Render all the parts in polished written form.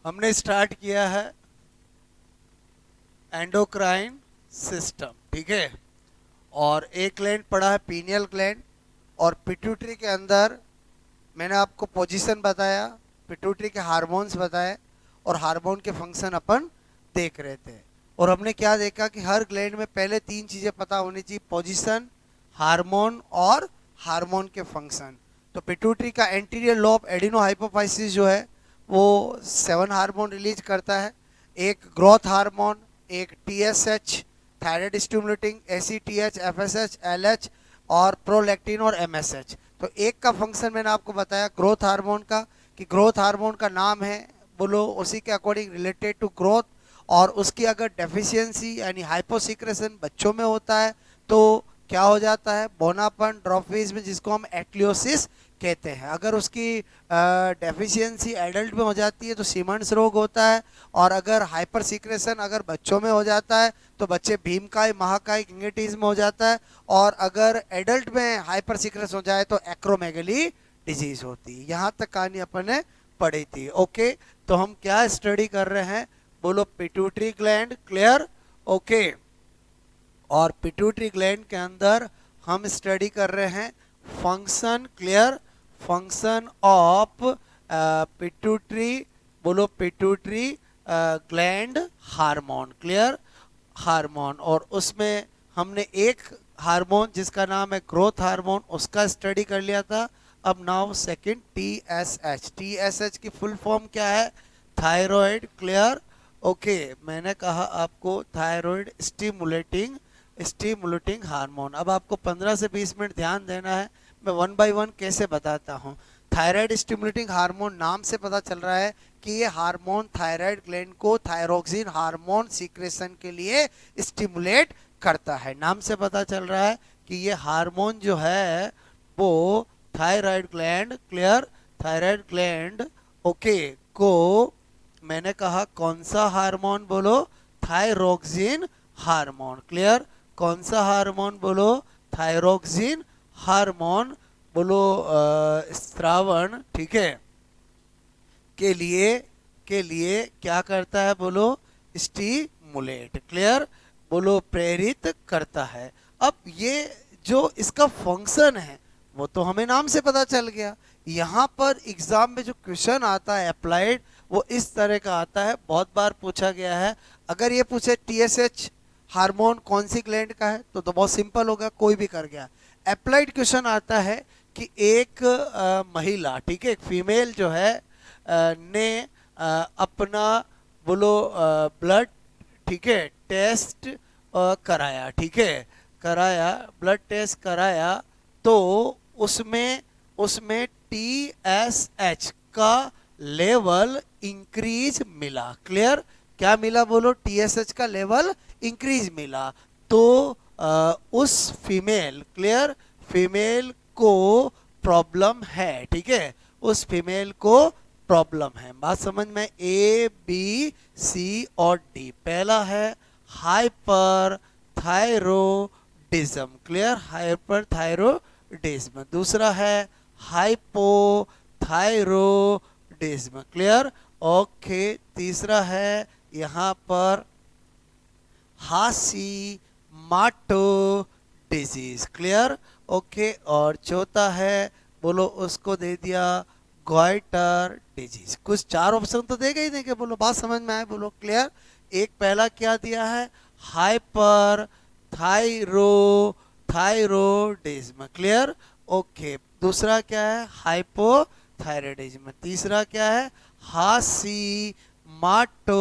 हमने स्टार्ट किया है एंडोक्राइन सिस्टम, ठीक है। और एक ग्लैंड पड़ा है पीनियल ग्लैंड, और पिट्यूटरी के अंदर मैंने आपको पोजीशन बताया, पिट्यूटरी के हार्मोन्स बताए, और हार्मोन के फंक्शन अपन देख रहे थे। और हमने क्या देखा कि हर ग्लैंड में पहले तीन चीज़ें पता होनी चाहिए: पोजीशन, हार्मोन और हार्मोन के फंक्शन। तो पिट्यूटरी का एंटीरियर लोब एडिनो हाइपोफाइसिस जो है वो 7 हार्मोन रिलीज करता है। एक ग्रोथ हार्मोन, एक TSH thyroid stimulating, ACTH, FSH, LH, और प्रोलैक्टिन और एमएसएच। तो एक का फंक्शन मैंने आपको बताया ग्रोथ हार्मोन का, कि ग्रोथ हार्मोन का नाम है, बोलो उसी के अकॉर्डिंग रिलेटेड टू ग्रोथ। और उसकी अगर डेफिशिएंसी यानी हाइपोसिक्रेशन बच्चों में होता है तो क्या हो जाता है? बोनापन, ड्रॉपीज, जिसको हम एक्लियोसिस कहते हैं। अगर उसकी डेफिशिएंसी एडल्ट में हो जाती है तो सीमंड्स रोग होता है। और अगर हाइपर सीक्रेशन अगर बच्चों में हो जाता है तो बच्चे भीमकाय, महाकाय, किंगेटिज्म हो जाता है। और अगर एडल्ट में हाइपर सीक्रेशन हो जाए तो एक्रोमेगली डिजीज होती है। यहाँ तक कहानी अपन ने पढ़ी थी। ओके, तो हम क्या स्टडी कर रहे हैं? बोलो पिट्यूटरी ग्लैंड, क्लियर? ओके, और पिट्यूटरी ग्लैंड के अंदर हम स्टडी कर रहे हैं function, clear? Function of pituitary, बोलो pituitary gland hormone, clear? Hormone. और उसमें हमने एक हार्मोन जिसका नाम है ग्रोथ हार्मोन, उसका स्टडी कर लिया था। अब नाउ सेकंड टीएसएच। टीएसएच की फुल फॉर्म क्या है? Thyroid, clear? ओके, मैंने कहा आपको थायराइड स्टिमुलेटिंग हार्मोन। अब आपको 15 से 20 मिनट ध्यान देना है, मैं वन बाय वन कैसे बताता हूँ। थायराइड स्टिमुलेटिंग हार्मोन नाम से पता चल रहा है कि ये हार्मोन थायराइड ग्लैंड को थायरोक्सिन हार्मोन सीक्रेशन के लिए स्टिमुलेट करता है। नाम से पता चल रहा है कि ये हार्मोन जो है वो thyroid gland, clear? Thyroid gland, okay, को मैंने कहा कौन सा हार्मोन? बोलो थायरोक्सिन हार्मोन, क्लियर? कौन सा हार्मोन? बोलो थायरोक्सिन हार्मोन। बोलो श्रावण, ठीक है, के लिए क्या करता है? बोलो स्टिमुलेट, क्लियर? बोलो प्रेरित करता है। अब ये जो इसका फंक्शन है वो तो हमें नाम से पता चल गया। यहाँ पर एग्जाम में जो क्वेश्चन आता है अप्लाइड, वो इस तरह का आता है, बहुत बार पूछा गया है। अगर ये पूछे टीएसएच हार्मोन कौन सी ग्लैंड का है तो बहुत सिंपल होगा, कोई भी कर गया। अप्लाइड क्वेश्चन आता है कि एक महिला, ठीक है, एक फीमेल जो है ने अपना, बोलो ब्लड, ठीक है, टेस्ट कराया, ठीक है, कराया, ब्लड टेस्ट कराया, तो उसमें उसमें टीएसएच का लेवल इंक्रीज मिला, क्लियर? क्या मिला? बोलो टीएसएच का लेवल इंक्रीज मिला। तो उस फीमेल, क्लियर, फीमेल को प्रॉब्लम है, ठीक है, उस फीमेल को प्रॉब्लम है। बात समझ में? ए बी सी और डी। पहला है hyper thyroidism, clear? Hyper thyroidism. दूसरा है हाइपोथायरोडिज्म, क्लियर? ओके, तीसरा है यहाँ पर हाशीमाटो डिजीज, क्लियर? ओके, और चौथा है, बोलो उसको दे दिया गॉइटर डिजीज। कुछ 4 ऑप्शन तो देगा ही देंगे, बोलो बात समझ में आए? बोलो क्लियर? एक पहला क्या दिया है? Hyper thyroidism, clear? ओके, दूसरा क्या है? हाइपोथायराइडिज्म। तीसरा क्या है? हाशीमाटो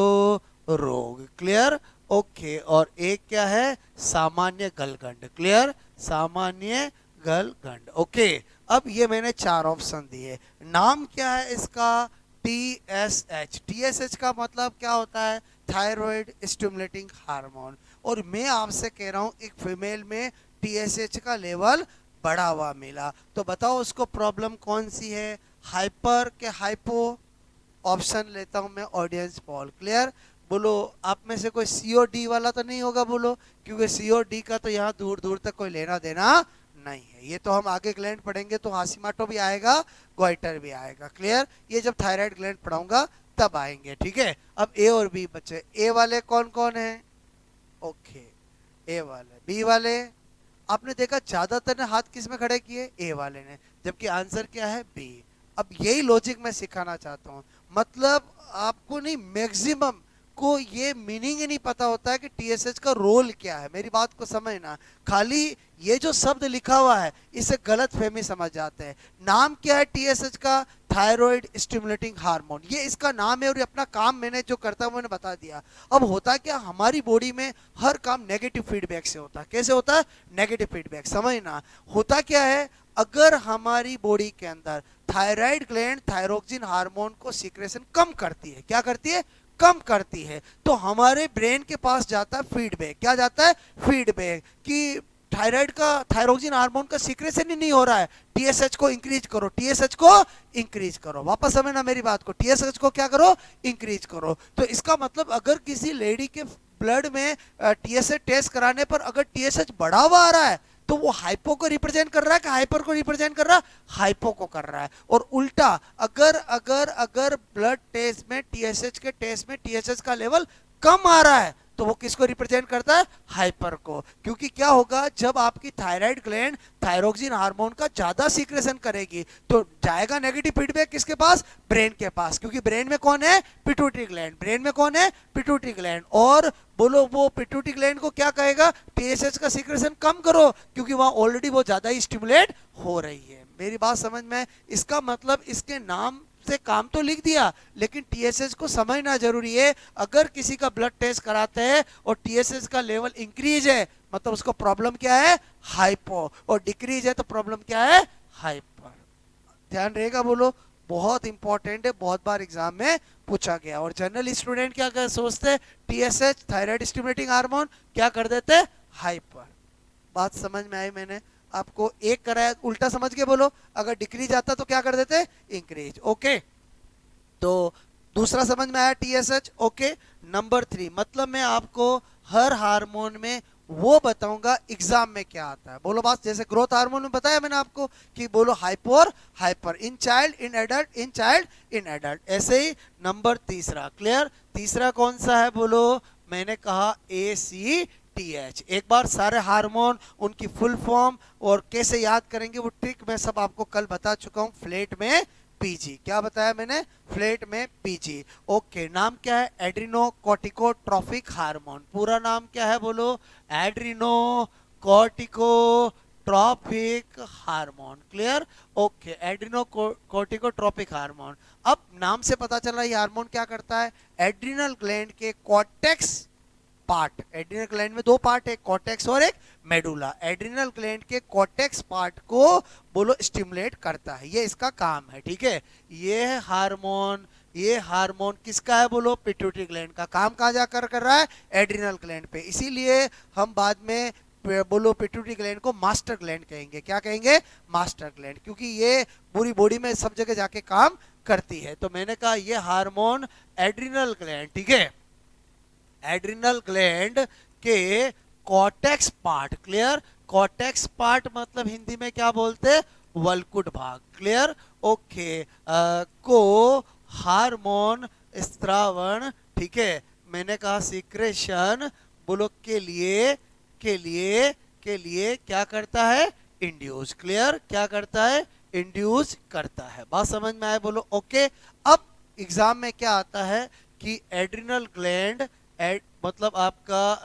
रोग, क्लियर? ओके, और एक क्या है? सामान्य गलगंड, क्लियर? सामान्य गलगंड। ओके, अब ये मैंने 4 ऑप्शन दिए। नाम क्या है इसका? टीएसएच। टीएसएच का मतलब क्या होता है? Thyroid stimulating hormone. और मैं आपसे कह रहा हूं एक फीमेल में टीएसएच का लेवल बढ़ा हुआ मिला, तो बताओ उसको प्रॉब्लम कौन सी है? हाइपर के हाइपो? ऑप्शन लेता हूं मैं ऑडियंस पोल, क्लियर? बोलो आप में से कोई सीओडी वाला तो नहीं होगा, बोलो, क्योंकि सीओडी का तो यहाँ दूर दूर तक कोई लेना देना नहीं है। ये तो हम आगे ग्लैंड पढ़ेंगे तो हाशिमाटो भी आएगा, गोइटर भी आएगा, क्लियर? ये जब थायराइड ग्लैंड पढ़ाऊंगा तब आएंगे, ठीक है। अब ए और बी बचे, ए वाले कौन कौन है? ओके, ए वाले, बी वाले। आपने देखा ज्यादातर ने हाथ किस में खड़े किए? ए वाले ने, जबकि आंसर क्या है? बी। अब यही लॉजिक मैं सिखाना चाहता हूं, मतलब आपको नहीं, मैक्सिमम को ये मीनिंग ही नहीं पता होता है कि टीएसएच का रोल क्या है। मेरी बात को समझना, खाली ये जो शब्द लिखा हुआ है इसे गलत फहमी समझ जाते हैं। नाम क्या है टीएसएच का? थायराइड स्टिमुलेटिंग हार्मोन, ये इसका नाम है और ये अपना काम मैंने जो करता है मैंने बता दिया। अब होता क्या, हमारी बॉडी में हर काम नेगेटिव फीडबैक से होता है। कैसे होता है? Negative feedback. समझना, होता क्या है, अगर हमारी बॉडी के अंदर थायराइड ग्लैंड थायरोक्सिन हार्मोन को सीक्रेशन कम करती है, क्या करती है? कम करती है, तो हमारे ब्रेन के पास जाता है फीडबैक। क्या जाता है? फीडबैक कि थायराइड का, थायरोक्सिन हार्मोन का सीक्रेशन ही नहीं हो रहा है, टीएसएच को इंक्रीज करो, टीएसएच को इंक्रीज करो। वापस समझना मेरी बात को, टीएसएच को क्या करो? इंक्रीज करो। तो इसका मतलब अगर किसी लेडी के ब्लड में टीएसएच टेस्ट कराने पर अगर टीएसएच बढ़ा हुआ आ रहा है तो वो हाइपो को रिप्रेजेंट कर रहा है कि हाइपर को रिप्रेजेंट कर रहा है? हाइपो को कर रहा है। और उल्टा, अगर अगर अगर ब्लड टेस्ट में, टीएसएच के टेस्ट में टीएसएच का लेवल कम आ रहा है तो वो किसको रिप्रेजेंट करता है? हाइपर को। क्योंकि क्या होगा, जब आपकी थायराइड ग्लैंड थायरोक्सिन हार्मोन का ज्यादा सीक्रेशन करेगी तो जाएगा नेगेटिव फीडबैक किसके पास? ब्रेन के पास। क्योंकि ब्रेन में कौन है? Pituitary gland. ब्रेन में कौन है? Pituitary gland. और बोलो, वो पिट्यूटरी ग्लैंड को क्या कहेगा? टीएसएच का सीक्रेशन कम करो, क्योंकि वहां ऑलरेडी वो ज्यादा ही स्टिमुलेट हो रही है। मेरी बात समझ में? इसका मतलब इसके नाम से काम तो लिख दिया, लेकिन टीएसएच को समझना जरूरी है। अगर किसी का ब्लड टेस्ट कराते हैं और टीएसएच का लेवल इंक्रीज है, मतलब उसको प्रॉब्लम क्या है? हाइपो। और डिक्रीज है तो प्रॉब्लम क्या है? हाइपर। ध्यान रहेगा, बोलो, बहुत इंपॉर्टेंट है, बहुत बार एग्जाम में पूछा गया। और जनरल स्टूडेंट क्या कर सोचते हैं? टीएसएच थायराइड स्टिमुलेटिंग हार्मोन क्या कर देते? हाइपर। बात समझ में आई? मैंने आपको एक कराया, उल्टा समझ के बोलो, अगर डिक्रीज आता तो क्या कर देते? इंक्रीज। ओके, तो दूसरा समझ में आया टीएसएच। ओके, नंबर 3, मतलब मैं आपको हर हार्मोन में वो बताऊंगा एग्जाम में क्या आता है। बोलो बात, जैसे ग्रोथ हार्मोन में बताया मैंने आपको कि बोलो हाइपो और hyper, in child, in adult, in child, in adult. ऐसे ही नंबर तीसरा, क्लियर? तीसरा कौन सा है? बोलो, मैंने कहा ACTH। एक बार सारे हार्मोन, उनकी फुल फॉर्म और कैसे याद करेंगे वो ट्रिक मैं सब आपको कल बता चुका हूं फ्लैट में पीजी। क्या बताया मैंने? फ्लैट में पीजी। ओके, नाम क्या है? Adrenocorticotropic hormone. पूरा नाम क्या है? बोलो, adrenocorticotropic hormone. Clear? Okay, adrenocorticotropic hormone. अब नाम से पता चल रहा है ये हार्मोन क्या करता है? एड्रिनल ग्लैंड के कॉर्टेक्स पार्ट, एड्रिनल ग्लैंड में दो पार्ट है, कॉर्टेक्स और एक मेडुला। एड्रिनल ग्लैंड के कॉर्टेक्स पार्ट को बोलो स्टिमुलेट करता है, ये इसका काम है, ठीक है। ये हार्मोन किसका है? बोलो, पिट्यूटरी ग्लैंड का। काम कहां जाकर कर रहा है? एड्रिनल ग्लैंड पे। इसीलिए हम बाद में बोलो पिट्यूटरी ग्लैंड को मास्टर ग्लैंड कहेंगे। क्या कहेंगे? मास्टर ग्लैंड, क्योंकि ये पूरी बॉडी में सब जगह जाके काम करती है। तो मैंने कहा ये हार्मोन एड्रिनल ग्लैंड, ठीक है, एड्रिनल ग्लैंड के cortex part, clear? Cortex part मतलब हिंदी में क्या बोलते? वल्कुट भाग। क्लियर? ओके, को हार्मोन स्त्रावण, ठीक है, मैंने कहा सीक्रेशन, बोलो के लिए क्या करता है? इंड्यूस। क्लियर? क्या करता है? इंड्यूस करता है। बात समझ में आए? बोलो ओके। अब एग्जाम में क्या आता है कि एड्रिनल ग्लैंड मतलब आपका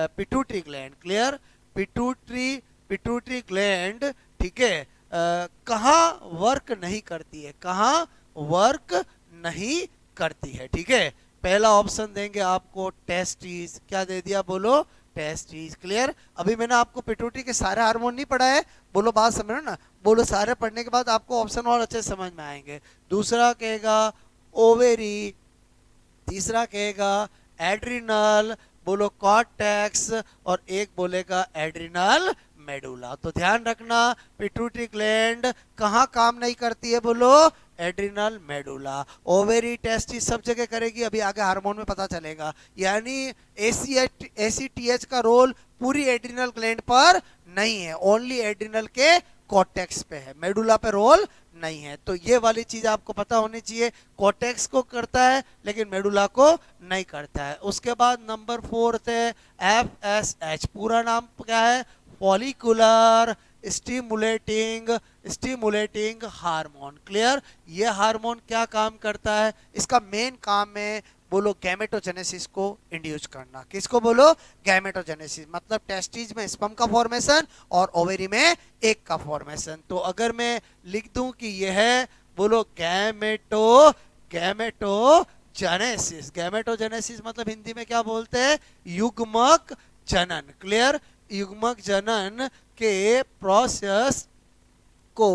pituitary gland, clear? Pituitary gland, ठीक है, कहाँ वर्क नहीं करती है? कहाँ वर्क नहीं करती है? ठीक है, पहला ऑप्शन देंगे आपको टेस्टिस। क्या दे दिया? बोलो, टेस्टिस। क्लियर? अभी मैंने आपको पिट्यूटरी के सारे हार्मोन नहीं पढ़ा है, बोलो बात समझो ना। बोलो, सारे पढ़ने के बाद आपको ऑप्शन और अच्छे समझ में आएंगे। दूसरा कहेगा ओवेरी, तीसरा कहेगा एड्रिनल, बोलो कॉर्टेक्स, और एक बोलेगा एड्रिनल मेडुला। तो ध्यान रखना, पिट्यूटरी ग्लैंड कहाँ काम नहीं करती है? बोलो, एड्रिनल मेडुला। ओवेरी, टेस्टिस सब जगह करेगी, अभी आगे हार्मोन में पता चलेगा। यानी ACTH का रोल पूरी एड्रिनल ग्लैंड पर नहीं है, ओनली एड्रिनल के कॉर्टेक्स पे है, मेडुला पे रोल नहीं है। तो ये वाली चीज आपको पता होनी चाहिए, कॉर्टेक्स को करता है लेकिन मेडुला को नहीं करता है। उसके बाद नंबर 4 है FSH, पूरा नाम क्या है, follicular stimulating stimulating hormone. Clear, ये हार्मोन क्या काम करता है, इसका मेन काम है बोलो गैमेटोजेनेसिस को इंड्यूस करना। किसको बोलो, गैमेटोजेनेसिस, मतलब टेस्टिस में स्पर्म का फॉर्मेशन और ओवेरी में एग का फॉर्मेशन। तो अगर मैं लिख दूं कि यह है बोलो गैमेटोजेनेसिस, गैमेटोजेनेसिस मतलब हिंदी में क्या बोलते हैं, युग्मक जनन। क्लियर, युग्मक जनन के प्रोसेस को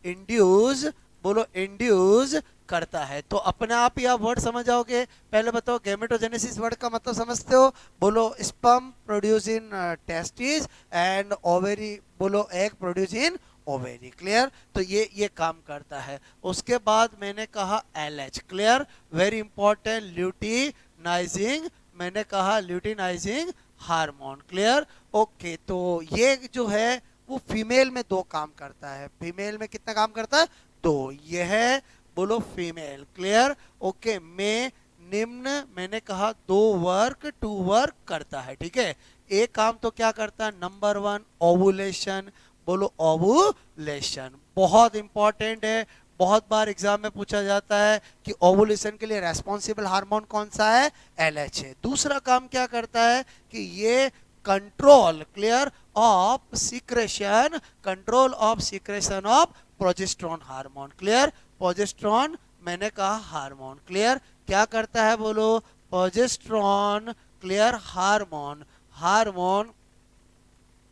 इंड्यूस बोलो इंड्यूस करता है। तो अपने आप ही आप वर्ड समझ जाओगे। पहले बताओ गैमेटोजेनेसिस वर्ड का मतलब समझते हो, बोलो sperm produce in testis and ovary बोलो egg produce in ovary. Clear, तो ये काम करता है। उसके बाद मैंने कहा LH, clear, very important, luteinising, मैंने कहा ल्यूटिनाइजिंग हार्मोन। Clear, okay. तो ये जो है वो फीमेल में 2 काम करता है। फीमेल में कितना काम करता है, 2। ये है बोलो फीमेल। Clear, okay. में निम्न मैंने कहा 2 वर्क करता है। ठीक है, एक काम तो क्या करता है, नंबर 1 ओवुलेशन, बोलो ओवुलेशन, बहुत इंपॉर्टेंट है, बहुत बार एग्जाम में पूछा जाता है कि ओवुलेशन के लिए रेस्पॉन्सिबल हार्मोन कौन सा है, LH है। दूसरा काम क्या करता है कि ये control, clear, of secretion, control of secretion of progesterone hormone. Clear, progesterone मैंने कहा हार्मोन। क्लियर, क्या करता है बोलो, प्रोजेस्टेरोन, क्लियर, हार्मोन, हार्मोन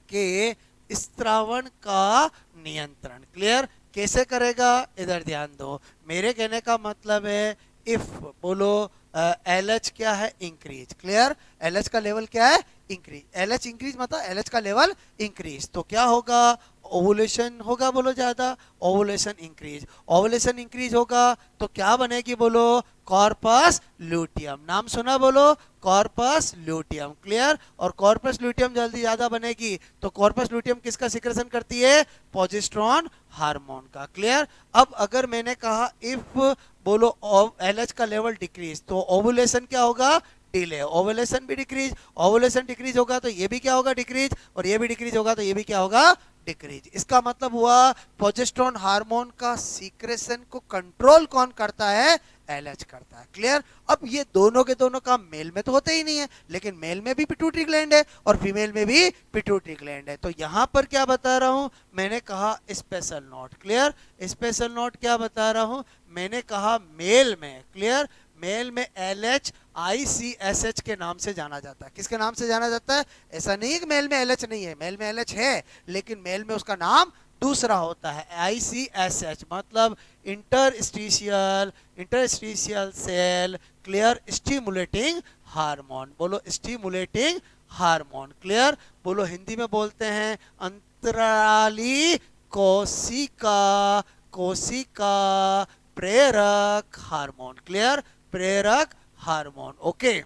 के स्त्रावण का नियंत्रण। क्लियर, कैसे करेगा, इधर ध्यान दो। मेरे कहने का मतलब है इफ बोलो LH क्या है, इंक्रीज। क्लियर, LH का लेवल क्या है, इंक्रीज। LH इंक्रीज मतलब LH का लेवल इंक्रीज, तो क्या होगा, ओवुलेशन होगा बोलो ज्यादा, ओवुलेशन इंक्रीज, ओवुलेशन इंक्रीज होगा तो क्या बनेगी बोलो, कॉर्पस ल्यूटियम। नाम सुना बोलो, कॉर्पस ल्यूटियम। क्लियर, और कॉर्पस ल्यूटियम जल्दी ज्यादा बनेगी तो कॉर्पस ल्यूटियम किसका सिक्रेशन करती है, प्रोजेस्टेरोन हार्मोन का। क्लियर, अब अगर मैंने कहा इफ बोलो LH का लेवल डिक्रीज तो ओवुलेशन क्या होगा, डिले, ओवुलेशन भी डिक्रीज, ओवुलेशन डिक्रीज होगा तो ये भी क्या होगा, डिक्रीज, और ये भी डिक्रीज होगा तो ये भी क्या होगा, डिक्रीज। इसका मतलब हुआ प्रोजेस्टेरोन हार्मोन का सीक्रेशन को कंट्रोल कौन करता है, LH करता है। क्लियर, अब ये दोनों के दोनों काम मेल में तो होते ही नहीं है, लेकिन मेल में भी पिट्यूटरी ग्लैंड है और फीमेल में भी पिट्यूटरी ग्लैंड है। तो यहां पर क्या बता रहा हूं, मैंने कहा special note. Clear, special note क्या बता रहा हूं, मैंने कहा मेल में, क्लियर, मेल में LH ICSH के नाम से जाना जाता है। किसके नाम से जाना जाता है, ऐसा नहीं है कि मेल में LH नहीं है, मेल में LH है लेकिन मेल में उसका नाम दूसरा होता है, ICSH मतलब interstitial interstitial cell clear stimulating hormone. बोलो स्टिमुलेटिंग हार्मोन। क्लियर, बोलो हिंदी में बोलते हैं अंतराली कोशिका कोशिका प्रेरक हार्मोन। क्लियर, प्रेरक हार्मोन। ओके,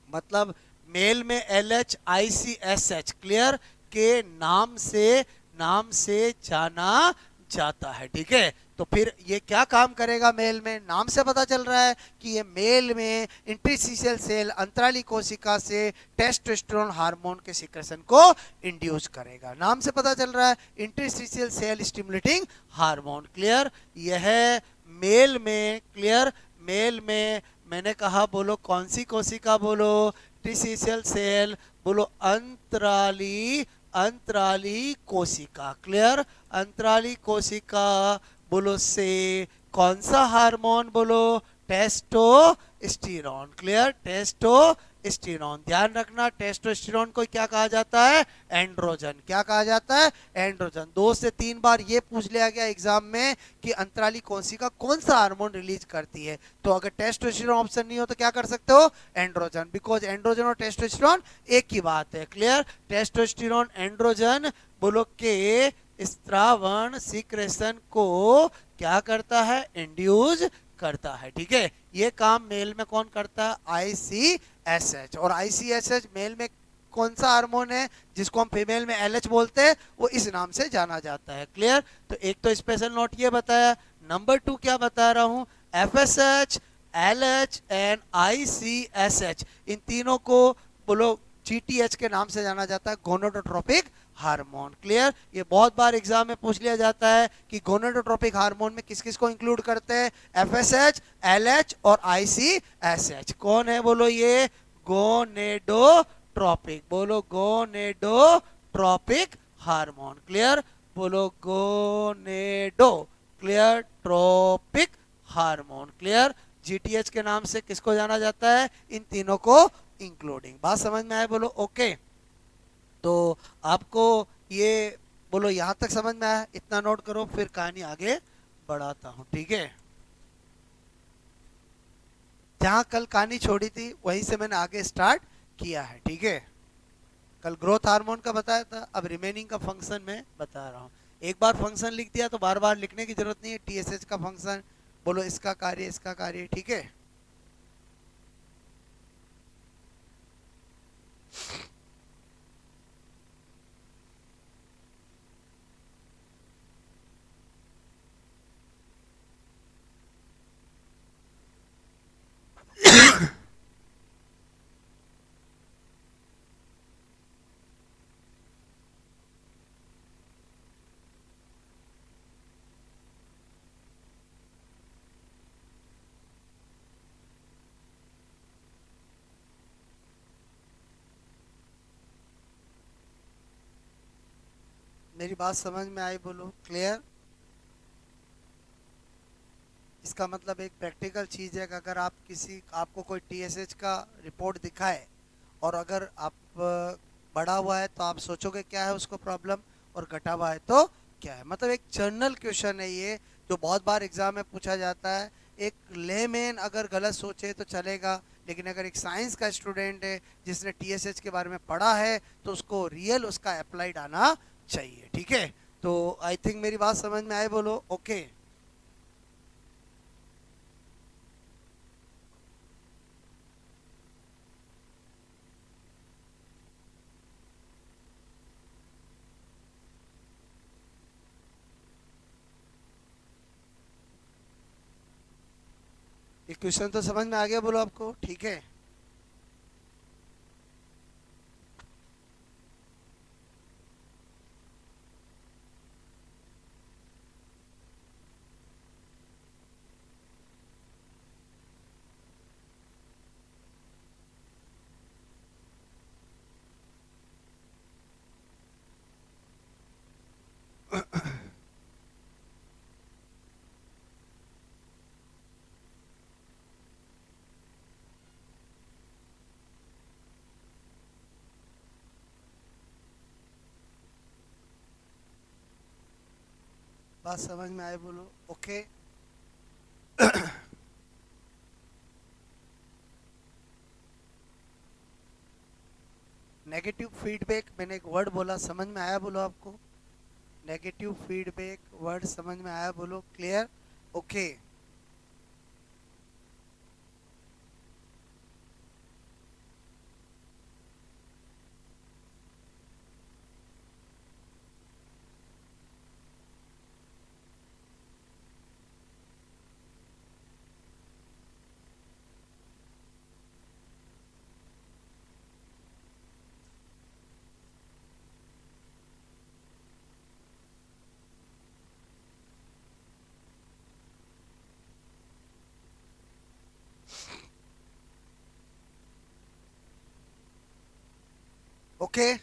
मतलब मेल में LH ICSH क्लियर के नाम से जाना जाता है। ठीक है, तो फिर ये क्या काम करेगा, मेल में नाम से पता चल रहा है कि ये मेल में इंटरस्टिशियल सेल अंतराली कोशिका से टेस्टोस्टेरोन हार्मोन के सिक्रेशन को इंड्यूस करेगा। नाम से पता चल रहा है interstitial cell stimulating hormone. Clear, यह मेल में, क्लियर, मेल में मैंने कहा बोलो कौन सी कोशिका, बोलो टिशियल सेल, बोलो अंतराली अंतराली कोशिका। क्लियर, अंतराली कोशिका बोलो से कौन सा हार्मोन, बोलो टेस्टोस्टेरोन। क्लियर, टेस्टोस्टेरोन, ध्यान रखना टेस्टोस्टेरोन को क्या कहा जाता है, एंड्रोजन। क्या कहा जाता है, एंड्रोजन। 2 से 3 बार ये पूछ लिया गया एग्जाम में कि अंतराली कोशिका कौन सा हार्मोन रिलीज करती है, तो अगर टेस्टोस्टेरोन ऑप्शन नहीं हो तो क्या कर सकते हो, एंड्रोजन, बिकॉज एंड्रोजन और टेस्टोस्टेरोन एक ही बात है। क्लियर, टेस्टोस्टेरोन एंड्रोजन बोलो के स्त्रावण सीक्रेशन को क्या करता है, इंड्यूस करता है। ठीक है, ये काम मेल में कौन करता है, ICSH, और ICSH मेल में कौन सा हार्मोन है जिसको हम फीमेल में एलएच बोलते हैं, वो इस नाम से जाना जाता है। क्लियर? तो एक तो स्पेशल नोट ये बताया। नंबर 2 क्या बता रहा हूं, एफएसएच, एलएच एंड आईसीएसएच, इन तीनों को बोलो जीटीएच के नाम से जाना जाता है, गोनाडोट्रोपिक हार्मोन। क्लियर? ये बहुत बार एग्जाम में पूछ लिया जाता है कि गोनाडोट्रोपिक हार्मोन में किस किस को इंक्लूड करते हैं, एफएसएच, एलएच और आईसीएसएच। कौन है बोलो ये, गोनेडोट्रोपिक, बोलो गोनेडोट्रोपिक हार्मोन। क्लियर? बोलो गोनेडो, क्लियर, ट्रोपिक हार्मोन। क्लियर? जीटीएच के नाम से किसको जाना जाता है, इन तीनों को इंक्लूडिंग। बात समझ में आए बोलो ओके? तो आपको ये बोलो यहां तक समझ में आया, इतना नोट करो, फिर कहानी आगे बढ़ाता हूं। ठीक है? जहां कल कहानी छोड़ी थी वहीं से मैंने आगे स्टार्ट किया है। ठीक है? कल ग्रोथ हार्मोन का बताया था, अब रिमेनिंग का फंक्शन में बता रहा हूं। एक बार फंक्शन लिख दिया तो बार बार लिखने की जरूरत नहीं है। टीएसएच का फंक्शन, बोलो इसका कार्य, इसका कार्य। ठीक है? मेरी बात समझ में आई बोलो? क्लियर? इसका मतलब एक प्रैक्टिकल चीज है कि अगर आप किसी आपको कोई टीएसएच का रिपोर्ट दिखाए और अगर आप बढ़ा हुआ है तो आप सोचोगे क्या है उसको प्रॉब्लम, और घटा हुआ है तो क्या है। मतलब एक जनरल क्वेश्चन है ये, जो बहुत बार एग्जाम में पूछा जाता है। एक लेमैन अगर गलत सोचे तो चलेगा, लेकिन अगर एक साइंस का स्टूडेंट है जिसने टीएसएच के बारे में पढ़ा है तो उसको रियल उसका अप्लाइड आना चाहिए। ठीक है? तो आई थिंक मेरी बात समझ में आए बोलो ओके? ये क्वेश्चन तो समझ में आ गया बोलो आपको? ठीक है? बात समझ में आए बोलो ओके? नेगेटिव फीडबैक, मैंने एक वर्ड बोला, समझ में आया बोलो आपको? नेगेटिव फीडबैक वर्ड समझ में आया बोलो? Clear? Okay? Okay?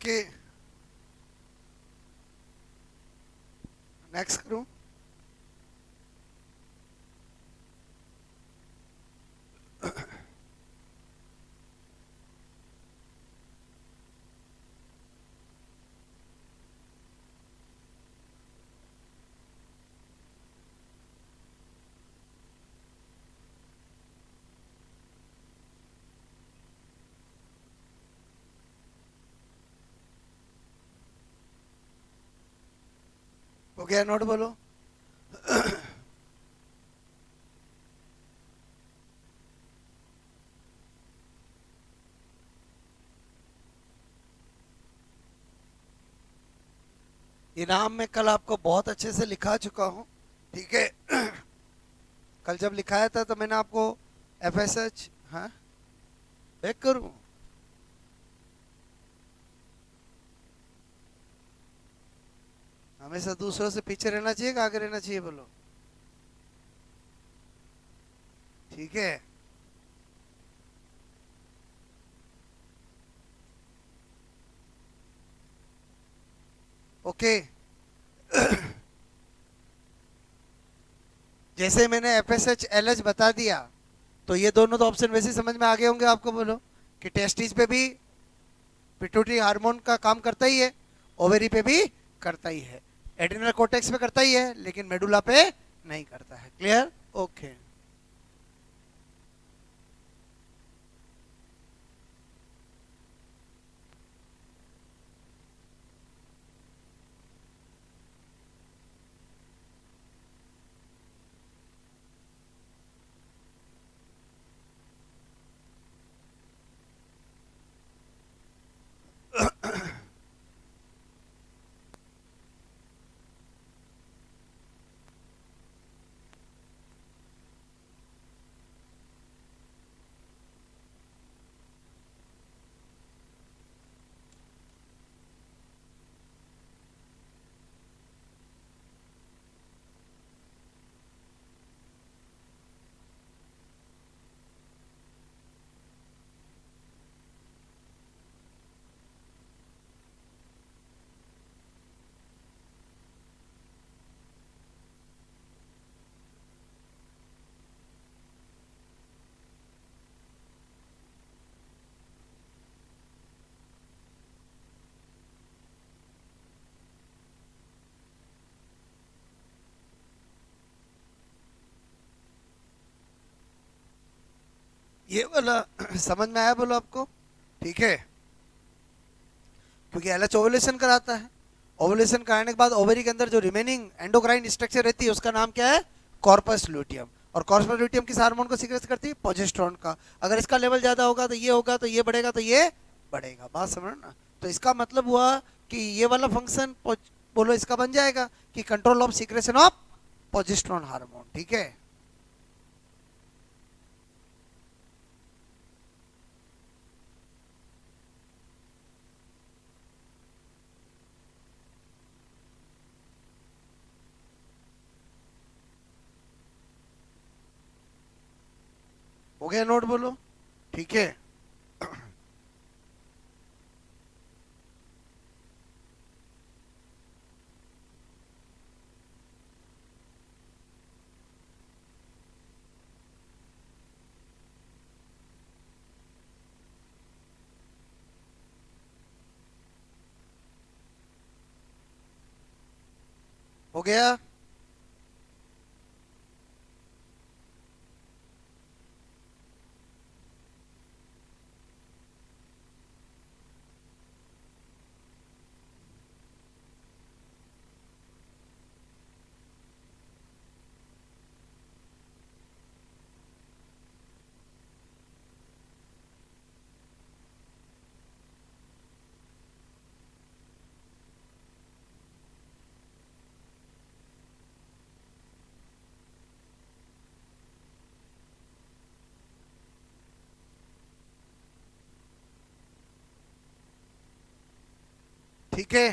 Okay, next करूं। हो गया नोट, बोलो। ये नाम मैं कल आपको बहुत अच्छे से लिखा चुका हूँ, ठीक है। कल जब लिखाया था तो मैंने आपको एफ एस एच, हाँ, बैक करूँ? हमेशा दूसरों से पीछे रहना चाहिए कि आगे रहना चाहिए, बोलो। ठीक है। ओके। जैसे मैंने F S H L H बता दिया, तो ये दोनों तो ऑप्शन वैसे ही समझ में आ गए होंगे आपको, बोलो। कि टेस्टिस पे भी पिट्यूटरी हार्मोन का काम करता ही है, ओवेरी पे भी करता ही है, एड्रिनल कोर्टेक्स पे करता ही है, लेकिन मेडुला पे नहीं करता है। क्लियर? ओके। ये वाला समझ में आया, बोलो आपको? ठीक है। क्योंकि एलएच ओवुलेशन कराता है, ओवुलेशन कराने के बाद ओवरी के अंदर जो रिमेनिंग एंडोक्राइन स्ट्रक्चर रहती है उसका नाम क्या है? Corpus luteum. और कॉर्पस लुटियम किस हार्मोन को सीक्रेट करती है? प्रोजेस्टेरोन का। अगर इसका लेवल ज्यादा होगा तो ये होगा, तो ये बढ़ेगा, तो ये बढ़ेगा। बात समझ ना? तो इसका मतलब हुआ कि ये वाला फंक्शन, बोलो, इसका बन जाएगा कि control of secretion of progesterone hormone. ठीक है। हो गया नोट, बोलो। ठीक है। हो गया। ठीक है।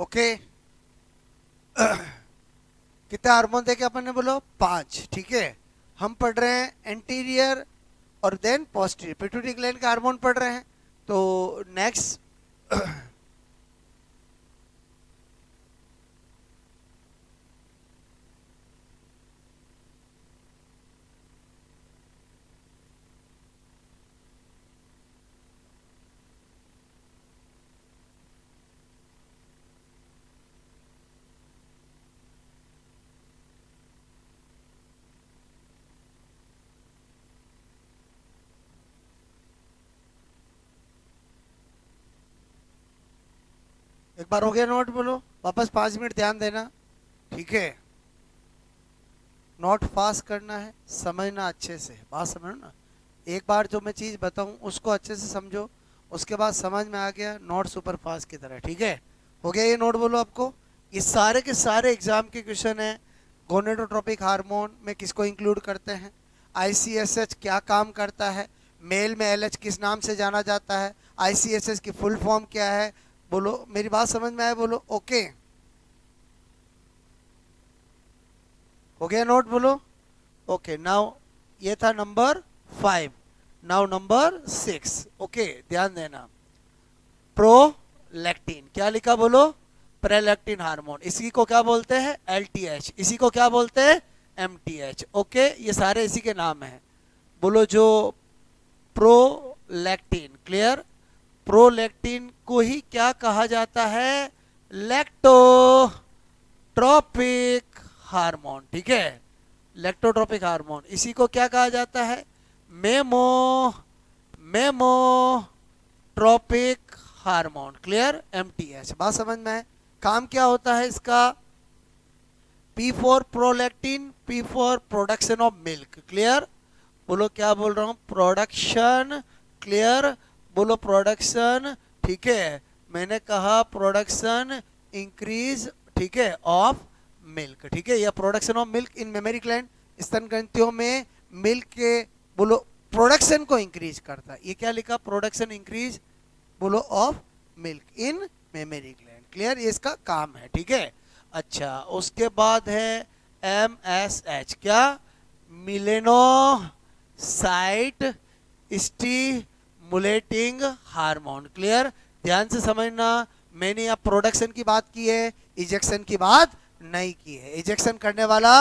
ओके। कितने हार्मोन देखे अपन ने, बोलो 5, ठीक है। हम पढ़ रहे हैं एंटीरियर और देन पोस्टीरियर पिट्यूटरी ग्लैंड के हार्मोन पढ़ रहे हैं। तो नेक्स्ट एक बार हो गया नोट, बोलो वापस 5 मिनट ध्यान देना, ठीक है। नोट पास करना है, समझना अच्छे से, बात समझो ना। एक बार जो मैं चीज़ बताऊं उसको अच्छे से समझो, उसके बाद समझ में आ गया, नोट सुपर फास्ट की तरह, ठीक है। हो गया ये नोट, बोलो आपको। ये सारे के सारे एग्जाम के क्वेश्चन है। गोनेडोट्रोपिक हार्मोन में किसको इंक्लूड करते हैं, आईसीएसएच क्या काम करता है, मेल में एलएच किस नाम से जाना जाता है, आईसीएसएच की फुल फॉर्म क्या है, बोलो मेरी बात समझ में आए, बोलो ओके। हो गया नोट, बोलो ओके। नाउ ये था नंबर 5। नाउ नंबर 6, ओके ध्यान देना। प्रोलैक्टिन, क्या लिखा बोलो, प्रोलैक्टिन हार्मोन। इसी को क्या बोलते हैं, एलटीएच। इसी को क्या बोलते हैं, एमटीएच। ओके, ये सारे इसी के नाम हैं। बोलो जो प्रोलैक्टिन, क्लियर। प्रोलैक्टिन को ही क्या कहा जाता है, लैक्टोट्रोपिक हार्मोन, ठीक है। लैक्टोट्रोपिक हार्मोन, इसी को क्या कहा जाता है, मेमो मेमोट्रोपिक हार्मोन, क्लियर, एमटीएच। बात समझ में है। काम क्या होता है इसका, P for prolactin, P for production of milk, clear. बोलो क्या बोल रहा हूं, प्रोडक्शन, क्लियर। बोलो प्रोडक्शन, ठीक है। मैंने कहा प्रोडक्शन इंक्रीज, ठीक है, ऑफ मिल्क, ठीक है। या production of milk in mammary gland, स्तन ग्रंथियों में मिल्क के, बोलो प्रोडक्शन को इंक्रीज करता है। ये क्या लिखा, प्रोडक्शन इंक्रीज, बोलो of milk in mammary gland, clear. ये इसका काम है, ठीक है। अच्छा, उसके बाद है MSH, क्या, मिलेनोसाइट स्टिमुलेटिंग हार्मोन, क्लियर। ध्यान से समझना, मैंने यहाँ प्रोडक्शन की बात की है, इजेक्शन की बात नहीं की है। इजेक्शन करने वाला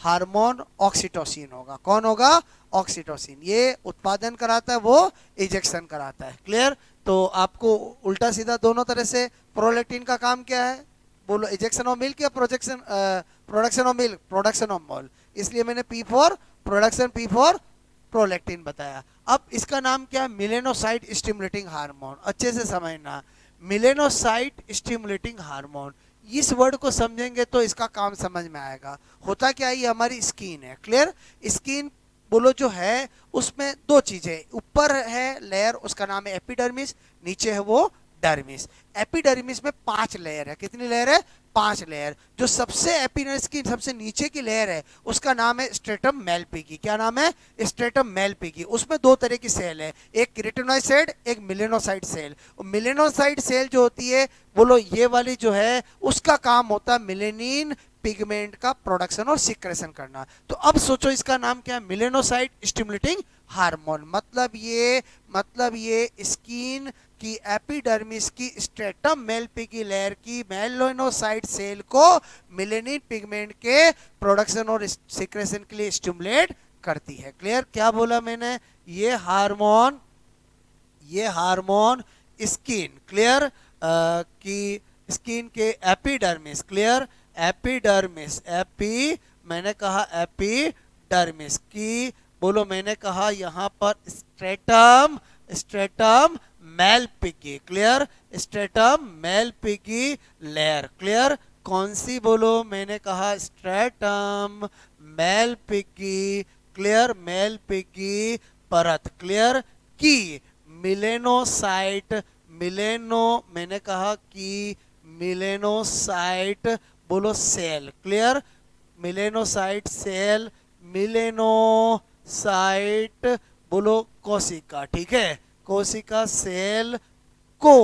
हार्मोन ऑक्सीटोसिन होगा। कौन होगा, ऑक्सीटोसिन। ये उत्पादन कराता है, वो इजेक्शन कराता है, क्लियर। तो आपको उल्टा सीधा दोनों तरह से, प्रोलैक्टिन का काम क्या है, बोलो इजेक्शन ऑफ मिल्क या production of milk, production of mole. इसलिए मैंने P for production, P for prolactin बताया। अब इसका नाम क्या है, मिलेनोसाइट स्टिमुलेटिंग हार्मोन। अच्छे से समझना, मिलेनोसाइट स्टिमुलेटिंग हार्मोन, इस वर्ड को समझेंगे तो इसका काम समझ में आएगा। होता क्या है, ये हमारी स्किन है, क्लियर। स्किन बोलो जो है उसमें दो चीजें, ऊपर है लेयर उसका नाम है एपिडर्मिस, नीचे है वो डर्मिस। एपिडर्मिस में 5 लेयर है, कितनी लेयर है, 5 लेयर। जो सबसे एपिडर्मिस की सबसे नीचे की लेयर है उसका नाम है स्ट्रेटम मेलपिगी। क्या नाम है, स्ट्रेटम मेलपिगी। उसमें 2 तरह की सेल है, एक किरेटिनोइड सेल, एक मिलेनोसाइट सेल। मिलेनोसाइट सेल जो होती है, बोलो ये वाली जो है, उसका काम होता है मिलेनिन पिगमेंट का प्रोडक्शन और सिक्रेशन करना। तो अब सोचो इसका नाम क्या है, मिलेनोसाइट स्टिमुलेटिंग हार्मोन। मतलब ये स्किन की एपिडर्मिस की स्ट्रेटम मेलपिगी लेयर की मेलेनोसाइट सेल को मिलेनिन पिगमेंट के प्रोडक्शन और सिक्रेशन के लिए स्टिमुलेट करती है, क्लियर। क्या बोला मैंने, ये हार्मोन स्किन, क्लियर, की स्किन के एपिडर्मिस, क्लियर, एपिडर्मिस, मैंने कहा एपिडर्मिस की, बोलो मैंने कहा यहां पर stratum malpighii, clear, stratum malpighii layer, clear. कौन सी, बोलो मैंने कहा स्ट्रेटम मेलपिगी, क्लियर, मेलपिगी परत, क्लियर, की मिलेनोसाइट, मैंने कहा कि मिलेनोसाइट, बोलो cell, clear, melanocyte cell, melanocyte, बोलो कोशिका, ठीक है, कोशिका सेल को,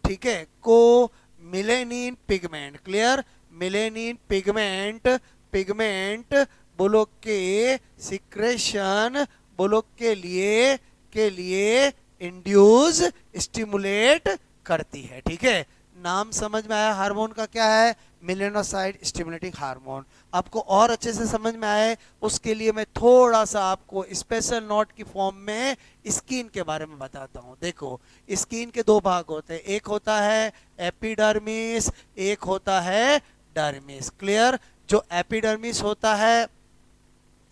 ठीक है, को melanin pigment, clear, melanin pigment, pigment बोलो के सिक्रेशन बोलो के लिए इंड्यूस स्टिमुलेट करती है, ठीक है। नाम समझ में आया हार्मोन का क्या है, मेलेनोसाइट स्टिमुलेटिंग हार्मोन। आपको और अच्छे से समझ में आए उसके लिए मैं थोड़ा सा आपको स्पेशल नोट की फॉर्म में स्किन के बारे में बताता हूं। देखो, स्किन के दो भाग होते हैं, एक होता है एपिडर्मिस, एक होता है डर्मिस, क्लियर। जो एपिडर्मिस होता है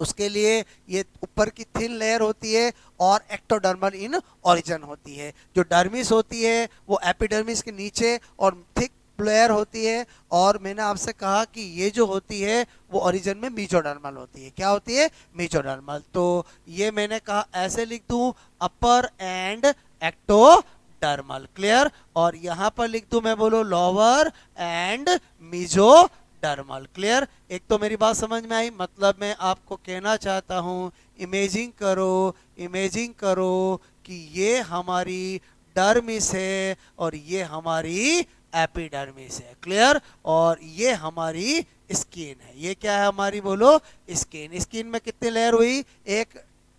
उसके लिए ये ऊपर की थिन लेयर होती है और एक्टोडर्मल इन ओरिजिन होती है। जो डर्मिस होती है वो एपिडर्मिस के नीचे और थिक लेयर होती है, और मैंने आपसे कहा कि ये जो होती है वो ओरिजिन में मीजोडर्मल होती है। क्या होती है, मीजोडर्मल। तो ये मैंने कहा ऐसे लिख दूं, अपर एंड एक्टोडर्मल, क्लियर। और यहां पर लिख दूं मैं, बोलो lower and mesodermal, clear. एक तो मेरी बात समझ में आई, मतलब मैं आपको कहना चाहता हूं, इमेजिंग करो कि ये हमारी डर्मिस है और ये हमारी एपिडर्मिस है, क्लियर। और ये हमारी स्किन है। ये क्या है हमारी, बोलो स्किन। स्किन में कितनी लेयर हुई, एक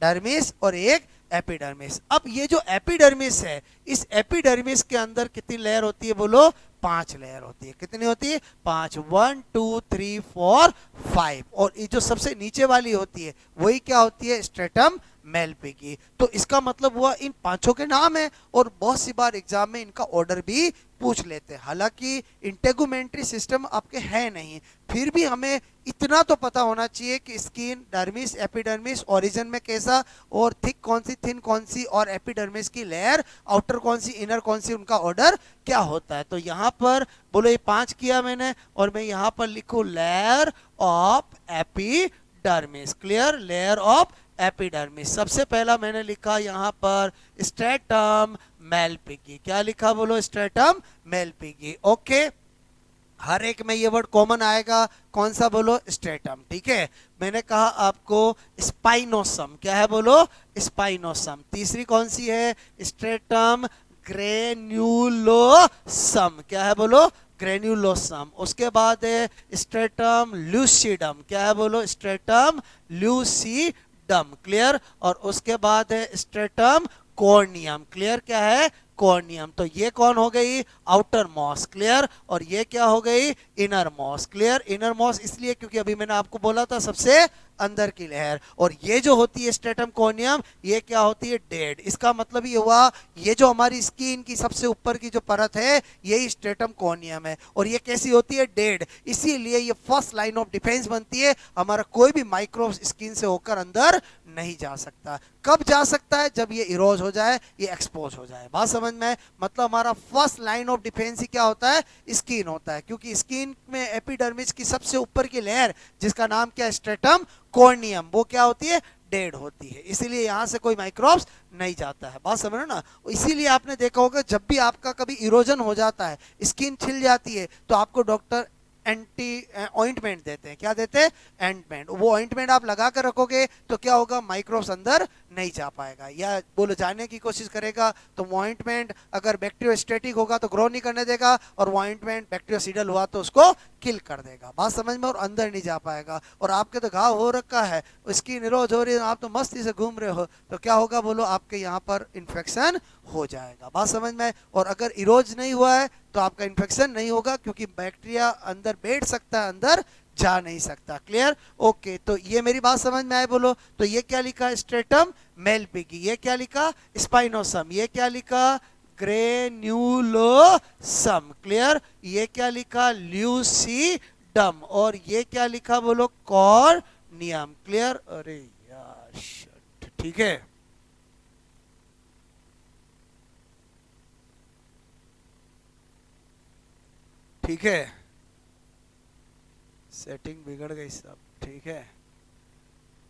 डर्मिस और एक एपिडर्मिस। अब ये जो एपिडर्मिस है, इस एपिडर्मिस के अंदर कितनी लेयर होती है, बोलो 5 लेयर होती है। कितनी होती है, 5, 1 2 3 4 5। और ये जो सबसे नीचे वाली होती है वही क्या होती है, स्ट्रेटम मेलपिगी। तो इसका मतलब हुआ इन पांचों के नाम है, और बहुत सी बार एग्जाम में इनका ऑर्डर भी पूछ लेते हैं। हालांकि इंटेगुमेंट्री सिस्टम आपके है नहीं, फिर भी हमें इतना तो पता होना चाहिए कि स्किन, डर्मिस, एपिडर्मिस, ओरिजिन में कैसा, और थिक कौन सी, थिन कौन सी, और एपिडर्मिस की लेयर आउटर कौन सी, इनर कौन सी, उनका ऑर्डर क्या होता है। तो यहाँ पर बोलो ये 5 किया मैंने, और मैं यहाँ पर लिखूं layer of epidermis, clear, layer of epidermis. सबसे पहला मैंने लिखा यहाँ पर स्ट्रेटम मेलपिगी। क्या लिखा, बोलो स्ट्रेटम मेलपिगी, ओके। हर एक में ये वर्ड कॉमन आएगा, कौन सा, बोलो स्ट्रेटम, ठीक है। मैंने कहा आपको स्पाइनोसम, क्या है, बोलो स्पाइनोसम। तीसरी कौन सी है, स्ट्रेटम ग्रेन्युलोसम, क्या है, बोलो ग्रेन्युलोसम। उसके बाद है स्ट्रेटम ल्यूसिडम, क्या है, बोलो स्ट्रेटम ल्यूसिडम, क्लियर। और उसके बाद है स्ट्रेटम कॉर्नियम, क्लियर, क्या है, कॉर्नियम। तो ये कौन हो गई, आउटर मॉस, क्लियर। और ये क्या हो गई, inner mass, clear. Inner mass इसलिए क्योंकि अभी मैंने आपको बोला था सबसे अंदर की लेयर। और ये जो होती है स्ट्रेटम कॉर्नियम, ये क्या होती है, डेड। इसका मतलब ये हुआ, ये जो हमारी स्किन की सबसे ऊपर की जो परत है यही स्ट्रेटम कॉर्नियम है, और ये कैसी होती है, डेड। इसीलिए ये फर्स्ट लाइन ऑफ डिफेंस बनती है, हमारा कोई भी माइक्रो स्किन से होकर अंदर नहीं जा सकता। कब जा सकता है, जब ये इरोज हो जाए, ये एक्सपोज हो जाए। बात समझ में, मतलब हमारा फर्स्ट लाइन ऑफ डिफेंस ही क्या होता है, स्किन होता है। क्योंकि स्किन में एपिडर्मिस की सबसे ऊपर की लेयर, जिसका नाम क्या है, स्ट्रेटम कॉर्नियम, वो क्या होती है, डेड होती है। इसीलिए यहां से कोई माइक्रोब्स नहीं जाता है। बात समझ रहे हो ना। इसीलिए आपने देखा होगा जब भी आपका कभी इरोजन हो जाता है, स्किन छिल जाती है, तो आपको डॉक्टर एंटी ऑइंटमेंट देते हैं। क्या देते हैं, ऑइंटमेंट। वो ऑइंटमेंट आप लगा कर रखोगे तो क्या होगा, माइक्रोब्स अंदर नहीं जा पाएगा, या बोलो जाने की कोशिश करेगा। तो वो ऑइंटमेंट अगर बैक्टीरियोस्टेटिक होगा तो ग्रो नहीं करने देगा, और वो ऑइंटमेंट बैक्टीरियोसिडल हुआ तो उसको किल कर देगा। बात समझ में, और अंदर नहीं जा पाएगा। और आपके तो घाव हो रखा है, उसकी निरोध हो रही है, आप तो मस्ती से घूम रहे हो, तो क्या होगा, बोलो आपके यहाँ पर इन्फेक्शन हो जाएगा। बात समझ में। और अगर इरोज नहीं हुआ है तो आपका इन्फेक्शन नहीं होगा, क्योंकि बैक्टीरिया अंदर बैठ सकता है, अंदर जा नहीं सकता, क्लियर, ओके। तो ये मेरी बात समझ में आए, बोलो। तो ये क्या लिखा, स्ट्रेटम मेलपिगी। ये क्या लिखा, स्पाइनोसम। ये क्या लिखा, ग्रेन्युलोसम, क्लियर। ये क्या लिखा, ल्यूसीडम। और ये क्या लिखा, बोलो कॉर्नियम, क्लियर। अरे यार शिट, ठीक है। ठीक है, सेटिंग बिगड़ गई सब, ठीक है,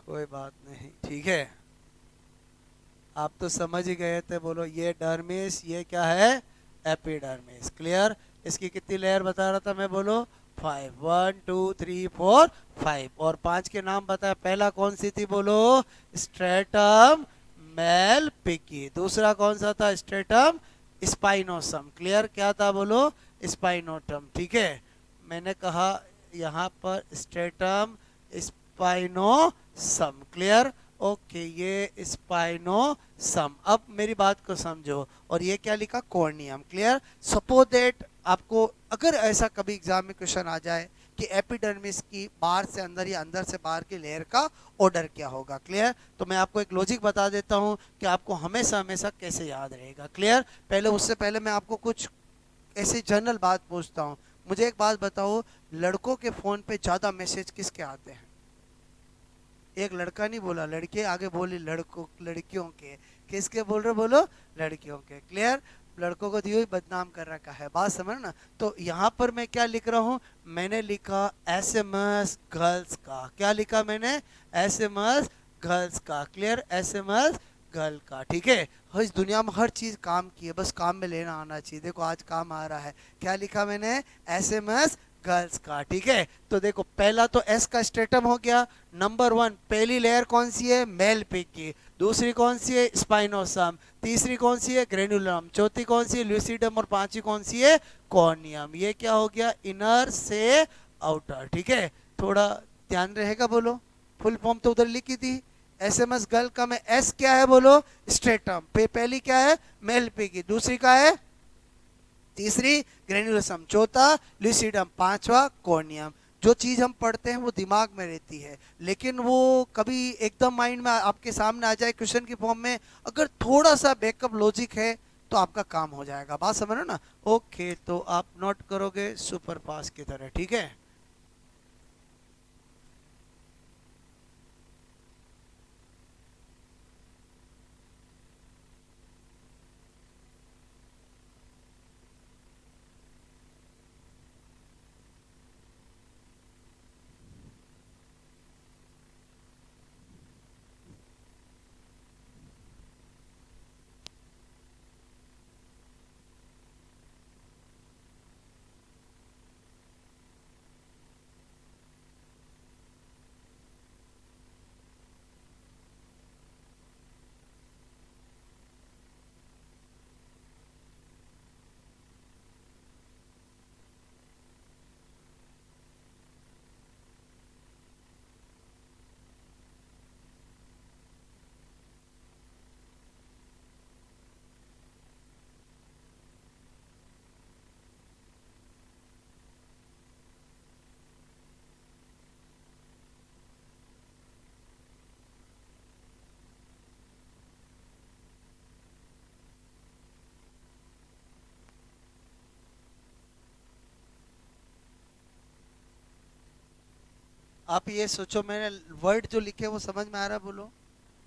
कोई बात नहीं, ठीक है। आप तो समझ ही गए थे, बोलो ये डर्मिस, ये क्या है, एपिडर्मिस, क्लियर। इसकी कितनी लेयर बता रहा था मैं, बोलो 5, 1 2 3 4 5। और 5 के नाम बताया, पहला कौन सी थी, बोलो स्ट्रेटम मेलपिगी। दूसरा कौन सा था, स्ट्रेटम स्पाइनोसम, क्लियर। क्या था, बोलो स्पाइनोटम, ठीक है। मैंने कहा यहाँ पर स्ट्रेटम स्पाइनोसम, क्लियर, ओके, ये स्पाइनोसम। अब मेरी बात को समझो, और ये क्या लिखा, कॉर्नियम, क्लियर। सपोज दैट आपको अगर ऐसा कभी एग्जाम में क्वेश्चन आ जाए कि एपिडर्मिस की बाहर से अंदर या अंदर से बाहर की लेयर का ऑर्डर क्या होगा, क्लियर। तो मैं आपको एक लॉजिक बता देता हूं कि आपको हमेशा हमेशा कैसे याद रहेगा, क्लियर। पहले उससे पहले मैं आपको कुछ ऐसी जनरल बात पूछता हूं। मुझे एक बात बताओ, लड़कों के फोन पे ज्यादा मैसेज किसके आते हैं? एक लड़का नहीं बोला, लड़के आगे बोली, लड़कों लड़कियों के, किसके बोल रहे, बोलो, लड़कियों के, क्लियर। लड़कों को दियो ही बदनाम कर रखा है, बात समझ ना। तो यहाँ पर मैं क्या लिख रहा हूँ, मैंने लिखा एसएमएस गर्ल्स का, क्या लिखा मैंने, एसएमएस गर्ल्स का, क्लियर, एसएमएस गर्ल का, ठीक है। इस दुनिया में हर चीज काम की है, बस काम में लेना आना चाहिए। देखो आज काम आ रहा है, क्या लिखा मैंने, एसएमएस गर्ल्स का, ठीक है। तो देखो पहला तो एस का स्ट्रेटम हो गया, नंबर वन, पहली लेयर कौन सी है, मेल पिग की, दूसरी कौन सी है, स्पाइनोसम, तीसरी कौन सी है, ग्रेनुलम, चौथी कौन सी है, ल्यूसिडम, और पांचवी कौन सी है, कॉर्नियम। ये क्या हो गया, इनर से आउटर, ठीक है। थोड़ा ध्यान रहेगा, बोलो, फुल फॉर्म तो उधर लिखी थी। एसएमएस गर्ल का में एस क्या है, बोलो, स्ट्रेटम, पहली क्या है, मेल पिग की, दूसरी का है, तीसरी ग्रेनुलसम, चौथा ल्यूसिडम, पांचवा कॉर्नियम। जो चीज हम पढ़ते हैं वो दिमाग में रहती है, लेकिन वो कभी एकदम माइंड में आपके सामने आ जाए क्वेश्चन की फॉर्म में, अगर थोड़ा सा बैकअप लॉजिक है तो आपका काम हो जाएगा, बात समझ रहे हो ना। ओके, तो आप नोट करोगे सुपर पास की तरह, ठीक है। आप ये सोचो, मैंने वर्ड जो लिखे वो समझ में आ रहा है, बोलो।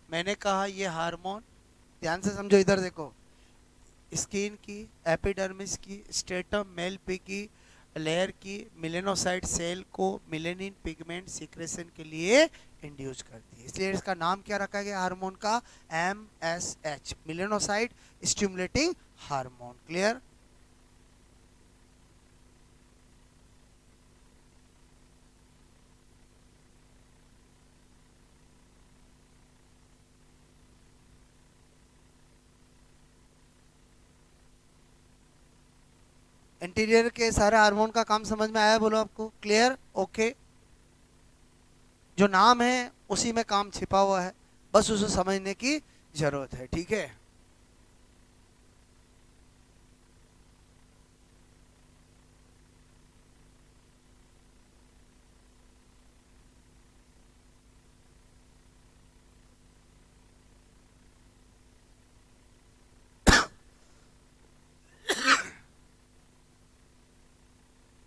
मैंने कहा ये हार्मोन, ध्यान से समझो, इधर देखो, स्किन की, एपिडर्मिस की, स्ट्रेटम मेल पी की लेयर की मिलेनोसाइट सेल को मिलेनिन पिगमेंट सिक्रेशन के लिए इंड्यूस करती है, इसलिए इसका नाम क्या रखा गया हार्मोन का, MSH, melanocyte stimulating hormone, clear. Interior के सारे हार्मोन का काम समझ में आया, बोलो आपको, क्लियर, ओके। जो नाम है उसी में काम छिपा हुआ है, बस उसे समझने की जरूरत है, ठीक है।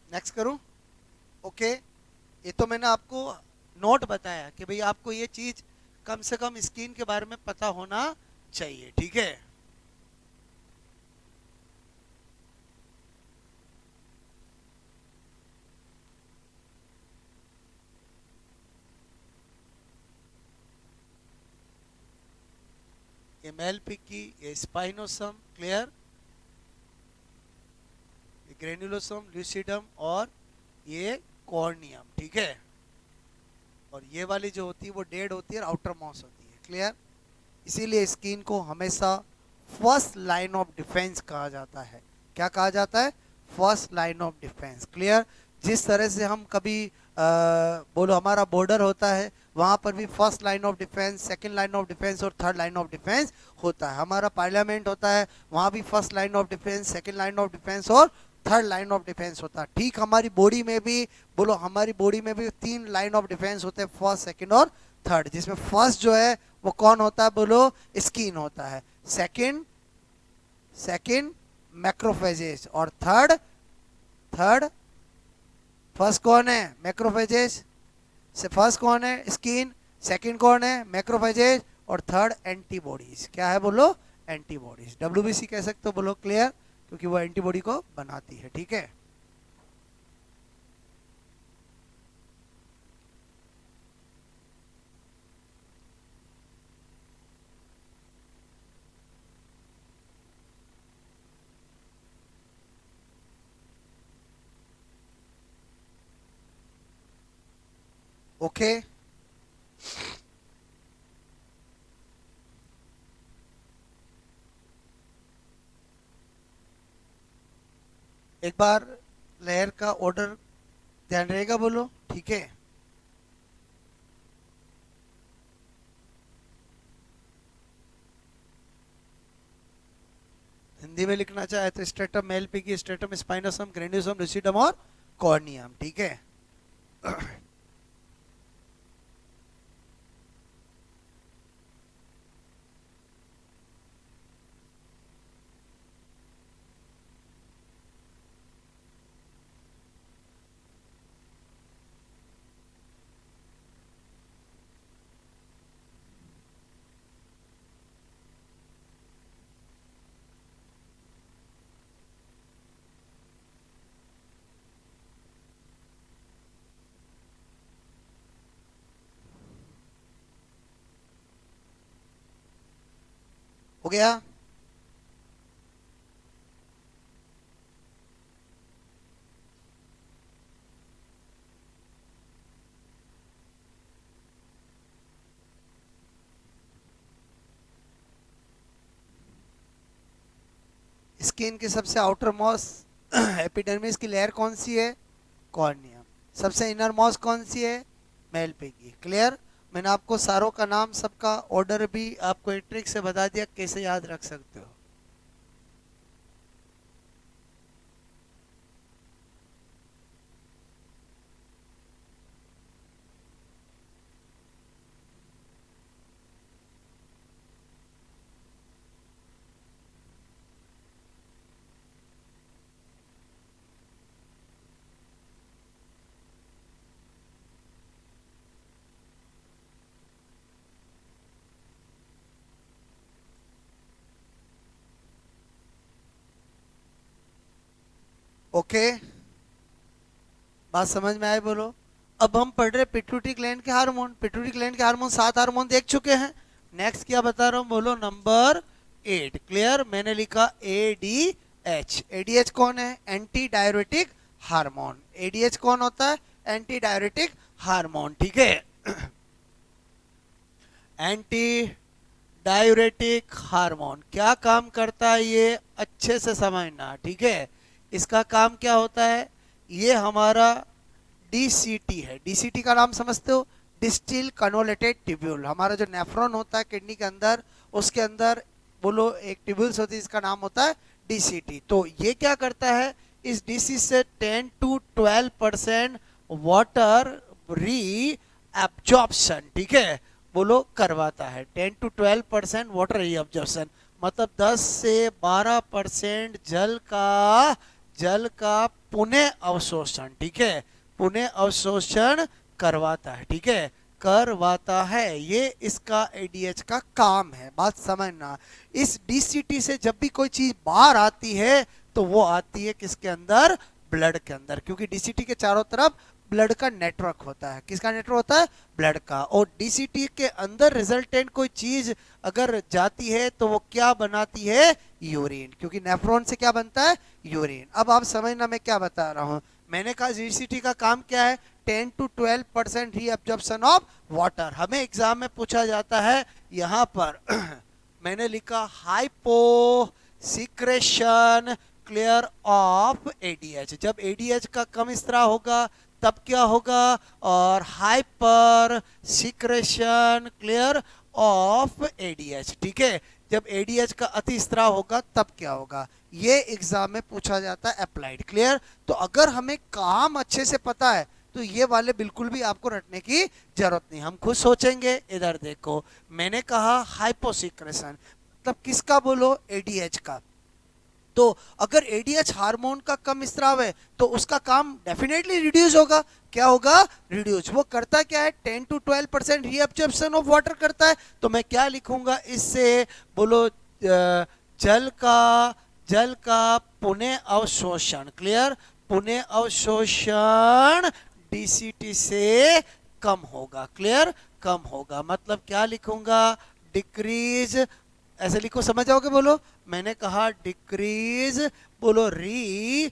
नेक्स्ट करूं, ओके। ये तो मैंने आपको नोट बताया कि भाई आपको ये चीज कम से कम स्किन के बारे में पता होना चाहिए, ठीक है। ये मेल पिकी, ये स्पाइनोसम, क्लियर, ये ग्रेनुलोसम, ल्यूसिडम, और ये कॉर्नियम, ठीक है। और ये वाली जो होती है वो डेड होती है और आउटर मॉस होती है, क्लियर। इसीलिए स्किन को हमेशा फर्स्ट लाइन ऑफ डिफेंस कहा जाता है, क्या कहा जाता है, first line of defence. Clear? जिस तरह से हम कभी बोलो हमारा बॉर्डर होता है, वहां पर भी first line of defence, second line of defence और थर्ड लाइन ऑफ डिफेंस होता है। हमारा पार्लियामेंट होता है, वहां भी first line of defence, second line of defence और थर्ड लाइन ऑफ डिफेंस होता है। ठीक हमारी बॉडी में भी बोलो, हमारी बॉडी में भी 3 लाइन ऑफ डिफेंस होते हैं, फर्स्ट, सेकंड और थर्ड। जिसमें फर्स्ट जो है वो कौन होता है बोलो? स्किन होता है। सेकंड सेकंड मैक्रोफेजेस और थर्ड थर्ड फर्स्ट कौन है? मैक्रोफेजेस। से फर्स्ट कौन है? स्किन। सेकंड कौन है? मैक्रोफेजेस। और थर्ड एंटीबॉडीज। क्या है बोलो? एंटीबॉडीज। डब्ल्यूबीसी कह सकते हो बोलो। क्लियर? क्योंकि वो एंटीबॉडी को बनाती है। ठीक है? ओके। एक बार लेयर का ऑर्डर ध्यान रहेगा बोलो। ठीक है? हिंदी में लिखना चाहे तो stratum malpighii, stratum spinosum, granulosum, lucidum और कॉर्नियम। ठीक है? हो गया? स्किन की सबसे आउटर मोस्ट एपिडर्मिस की लेयर कौन सी है? कॉर्नियम। सबसे इनर मोस्ट कौन सी है? मेल पिगी। क्लियर? मैंने आपको सारों का नाम, सबका ऑर्डर भी आपको एक ट्रिक से बता दिया, कैसे याद रख सकते हो। ओके? बात समझ में आए बोलो? अब हम पढ़ रहे पिट्यूटरी ग्लैंड के हार्मोन। पिट्यूटरी ग्लैंड के हार्मोन 7 हार्मोन देख चुके हैं। नेक्स्ट क्या बता रहा हूं बोलो? नंबर 8। क्लियर? मैंने लिखा एडीएच। एडीएच कौन है? Anti diuretic hormone. एडीएच कौन होता है? Anti diuretic hormone. ठीक है? एंटी डायूरेटिक हार्मोन क्या काम करता है ये अच्छे से समझना। ठीक है? इसका काम क्या होता है? ये हमारा डीसीटी है। डीसीटी का नाम समझते हो? Distil convoluted tubule. हमारा जो नेफ्रॉन होता है किडनी के अंदर, उसके अंदर बोलो एक ट्यूब्यूल्स होती है, इसका नाम होता है डीसीटी। तो ये क्या करता है? इस डीसी से 10 to 12% वाटर री एब्जॉर्प्शन, ठीक है, बोलो करवाता है। 10 to 12% वाटर री एब्जॉर्प्शन मतलब 10 से 12% जल का पुनः अवशोषण, ठीक है, पुनः अवशोषण करवाता है। ठीक है? करवाता है। ये इसका एडीएच का काम है। बात समझना। इस डीसीटी से जब भी कोई चीज बाहर आती है तो वो आती है किसके अंदर? ब्लड के अंदर। क्योंकि डीसीटी के चारों तरफ ब्लड का नेटवर्क होता है। किसका नेटवर्क होता है? ब्लड का। और डीसीटी के अंदर रिजल्टेंट कोई चीज अगर जाती है तो वो क्या बनाती है? यूरिन। क्योंकि नेफ्रॉन से क्या बनता है? यूरिन। अब आप समझना मैं क्या बता रहा हूं। मैंने कहा डीसीटी का काम क्या है? 10 to 12% रीअब्जॉर्प्शन ऑफ वाटर। हमें एग्जाम में पूछा जाता है यहां पर मैंने लिखा hypo secretion clear of ADH. जब एडीएच का कम स्त्राव होगा तब क्या होगा, और hyper secretion clear of ADH. ठीक है, जब एडीएच का अति स्त्राव होगा तब क्या होगा, ये एग्जाम में पूछा जाता है अप्लाइड। क्लियर, तो अगर हमें काम अच्छे से पता है तो ये वाले बिल्कुल भी आपको रटने की जरूरत नहीं, हम खुद सोचेंगे। इधर देखो, मैंने कहा हाइपोसिक्रेशन मतलब किसका बोलो, एडीएच का। तो अगर एडीएच हार्मोन का कम स्त्राव है तो उसका काम डेफिनेटली रिड्यूस होगा। क्या होगा, रिड्यूस। वो करता क्या है, 10 to 12% रीअब्जॉर्प्शन ऑफ वाटर करता है। तो मैं क्या लिखूंगा इससे, बोलो जल का पुनः अवशोषण। क्लियर, पुनः अवशोषण डीसीटी से कम होगा। क्लियर, कम होगा। मतलब क्या लिखूंगा, डिक्रीज, ऐसे लिखो, समझ जाओगे। बोलो, मैंने कहा डिक्रीज, बोलो री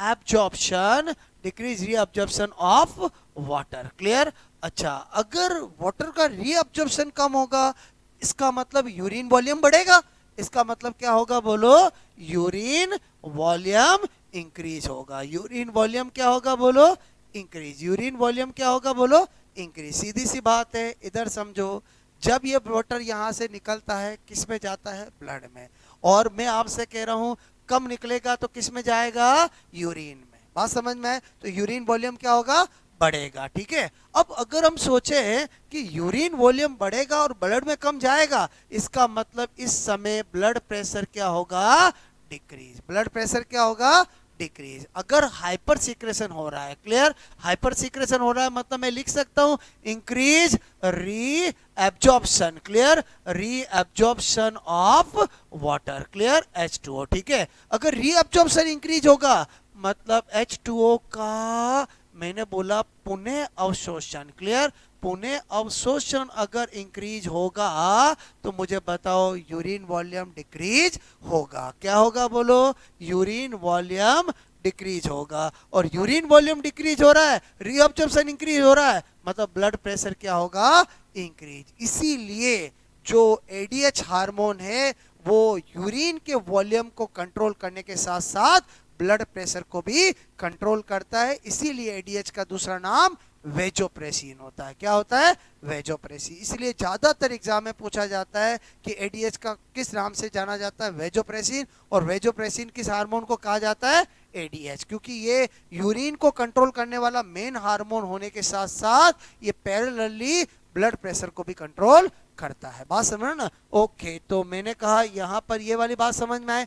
एब्जॉर्प्शन, डिक्रीज री एब्जॉर्प्शन ऑफ वाटर। क्लियर। अच्छा, अगर वाटर का री एब्जॉर्प्शन कम होगा इसका मतलब यूरिन वॉल्यूम बढ़ेगा। इसका मतलब क्या होगा, बोलो यूरिन वॉल्यूम इंक्रीज होगा। यूरिन वॉल्यूम क्या होगा, बोलो इंक्रीज। यूरिन वॉल्यूम क्या होगा, बोलो इंक्रीज। सीधी सी बात है, इधर समझो। जब ये वाटर यहाँ से निकलता है किस में जाता है, ब्लड में। और मैं आपसे कह रहा हूं कम निकलेगा तो किस में जाएगा, यूरिन में। बात समझ में है, तो यूरिन वॉल्यूम क्या होगा, बढ़ेगा। ठीक है, अब अगर हम सोचे कि यूरिन वॉल्यूम बढ़ेगा और ब्लड में कम जाएगा, इसका मतलब इस समय ब्लड प्रेशर क्या होगा, डिक्रीज। ब्लड प्रेशर क्या होगा, डिक्रीज। अगर हाइपर सिक्रेशन हो रहा है, क्लियर, हाइपर सिक्रेशन हो रहा है मतलब मैं लिख सकता हूं इंक्रीज री एब्जॉर्प्शन। क्लियर, री absorption of water. Clear, H2O। ठीक है, अगर री एब्जॉर्प्शन इंक्रीज होगा मतलब H2O का मैंने बोला पुनः अवशोषण। क्लियर, पुनः अवशोषण अगर इंक्रीज होगा तो मुझे बताओ यूरिन वॉल्यूम डिक्रीज होगा। क्या होगा, बोलो यूरिन वॉल्यूम डिक्रीज होगा। और यूरिन वॉल्यूम डिक्रीज हो रहा है, रीअब्जॉर्प्शन इंक्रीज हो रहा है, मतलब ब्लड प्रेशर क्या होगा, इंक्रीज। इसीलिए जो एडीएच हार्मोन है वो यूरिन के वॉल्यूम को कंट्रोल करने के साथ साथ ब्लड प्रेशर को भी कंट्रोल करता है। इसीलिए एडीएच का दूसरा नाम वेजोप्रेसिन होता है। क्या होता है, वेजोप्रेसिन। इसलिए ज्यादातर एग्जाम में पूछा जाता है कि एडीएच का किस नाम से जाना जाता है, वेजोप्रेसिन। और वेजोप्रेसिन किस हार्मोन को कहा जाता है, एडीएच। क्योंकि ये यूरिन को कंट्रोल करने वाला मेन हार्मोन होने के साथ साथ ये पैरेलली ब्लड प्रेशर को भी कंट्रोल करता है। बात समझ ना। ओके, तो मैंने कहा यहां पर ये वाली बात समझ में आए